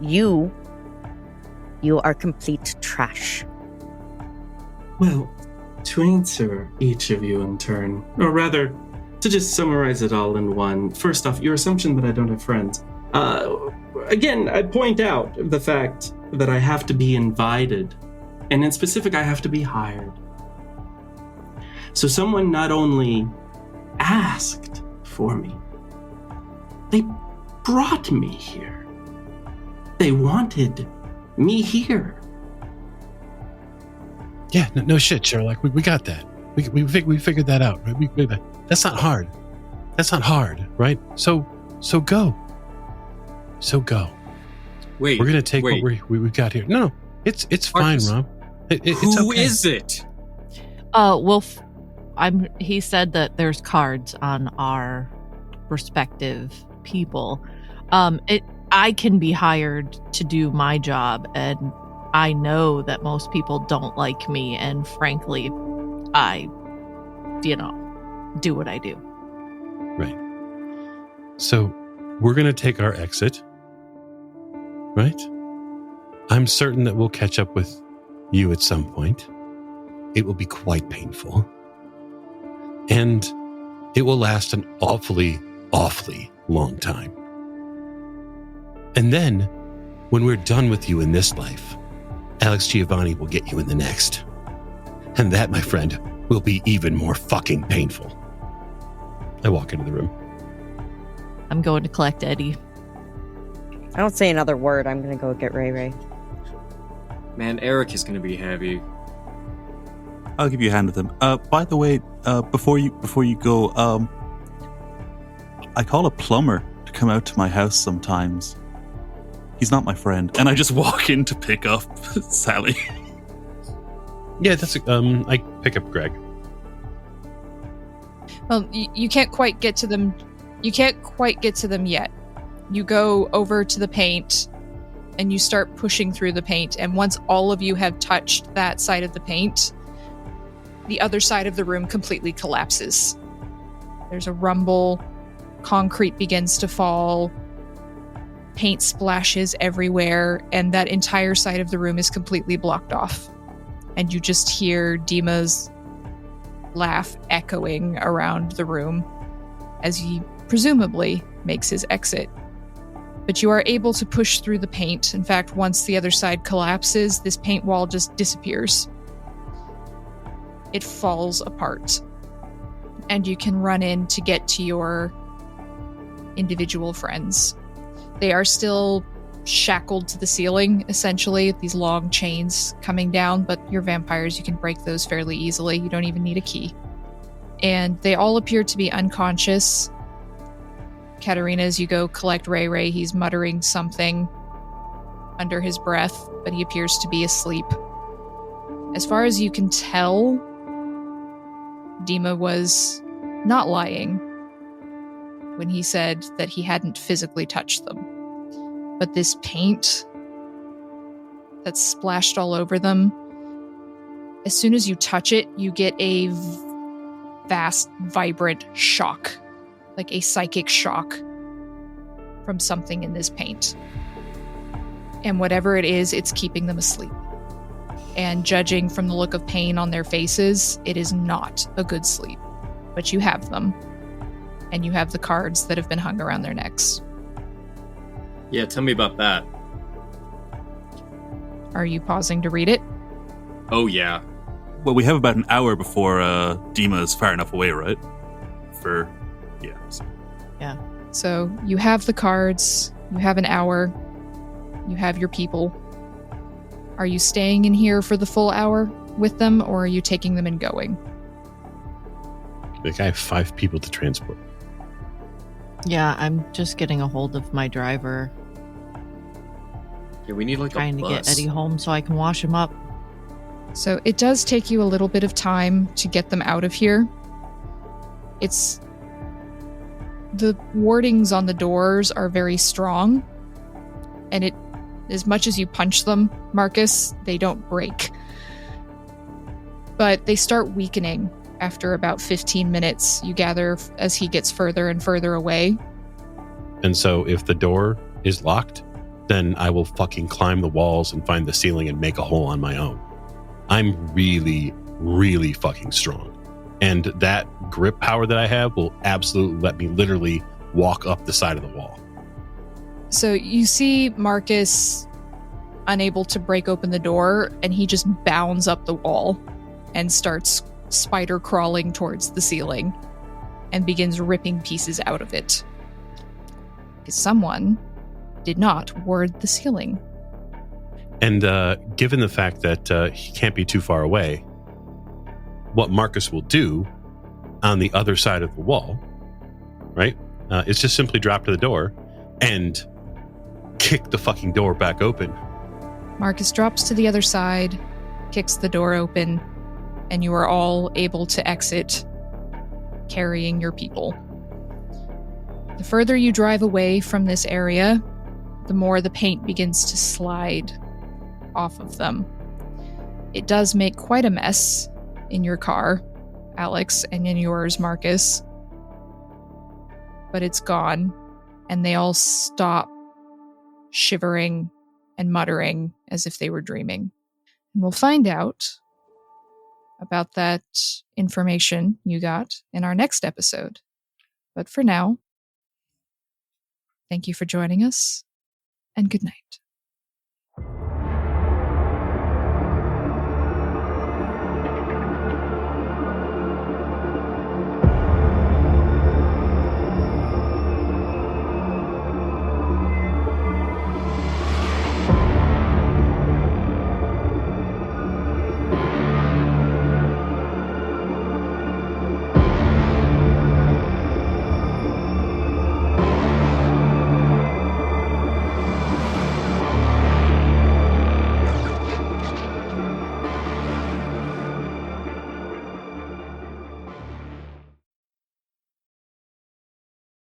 you are complete trash. Well, to answer each of you in turn, or rather, to just summarize it all in one. First off, your assumption that I don't have friends. Again, I point out the fact that I have to be invited, and in specific, I have to be hired. So someone not only asked for me, they brought me here. They wanted me here. Yeah, no shit, Sherlock. We got that. We figured that out, right? That's not hard. That's not hard, right? So go. So go. Wait, We're gonna take wait. what we've got here. No, it's fine, Marcus, Rob. It's Who okay. is it? Well, he said that there's cards on our respective people. I can be hired to do my job, and I know that most people don't like me, and frankly, I, do what I do. Right. So we're gonna take our exit, right? I'm certain that we'll catch up with you at some point. It will be quite painful. And it will last an awfully, awfully long time. And then, when we're done with you in this life, Alex Giovanni will get you in the next. And that, my friend, will be even more fucking painful. I walk into the room. I'm going to collect Eddie. I don't say another word. I'm going to go get Ray Ray. Man, Eric is going to be heavy. I'll give you a hand with him. By the way, before you go, I call a plumber to come out to my house sometimes. He's not my friend, and I just walk in to pick up Sally. Yeah, that's I pick up Greg. Well, you can't quite get to them. You can't quite get to them yet. You go over to the paint, and you start pushing through the paint. And once all of you have touched that side of the paint, the other side of the room completely collapses. There's a rumble. Concrete begins to fall. Paint splashes everywhere, and that entire side of the room is completely blocked off. And you just hear Dima's laugh echoing around the room as he presumably makes his exit. But you are able to push through the paint. In fact, once the other side collapses, this paint wall just disappears. It falls apart. And you can run in to get to your individual friends. They are still shackled to the ceiling, essentially, with these long chains coming down, but you're vampires, you can break those fairly easily. You don't even need a key. And they all appear to be unconscious. Katerina, as you go collect Ray Ray, he's muttering something under his breath, but he appears to be asleep. As far as you can tell, Dima was not lying when he said that he hadn't physically touched them. But this paint that's splashed all over them, as soon as you touch it, you get a vast, vibrant shock, like a psychic shock from something in this paint. And whatever it is, it's keeping them asleep. And judging from the look of pain on their faces, it is not a good sleep. But you have them. And you have the cards that have been hung around their necks. Yeah, tell me about that. Are you pausing to read it? Oh, yeah. Well, we have about an hour before Dima is far enough away, right? Yeah. So you have the cards, you have an hour, you have your people. Are you staying in here for the full hour with them, or are you taking them and going? Like, I have 5 people to transport. Yeah, I'm just getting a hold of my driver, Yeah, we need like trying a to bus. get Eddie home so I can wash him up. So it does take you a little bit of time to get them out of here. It's... the wardings on the doors are very strong, and as much as you punch them, Marcus, they don't break. But they start weakening after about 15 minutes. You gather as he gets further and further away. And so if the door is locked, then I will fucking climb the walls and find the ceiling and make a hole on my own. I'm really, really fucking strong. And that grip power that I have will absolutely let me literally walk up the side of the wall. So you see Marcus unable to break open the door, and he just bounds up the wall and starts spider crawling towards the ceiling and begins ripping pieces out of it. Because someone did not ward the ceiling. And given the fact that he can't be too far away, what Marcus will do on the other side of the wall, right, is just simply drop to the door and kick the fucking door back open. Marcus drops to the other side, kicks the door open, and you are all able to exit, carrying your people. The further you drive away from this area, the more the paint begins to slide off of them. It does make quite a mess in your car, Alex, and in yours, Marcus. But it's gone, and they all stop shivering and muttering as if they were dreaming. And we'll find out about that information you got in our next episode. But for now, thank you for joining us, and good night.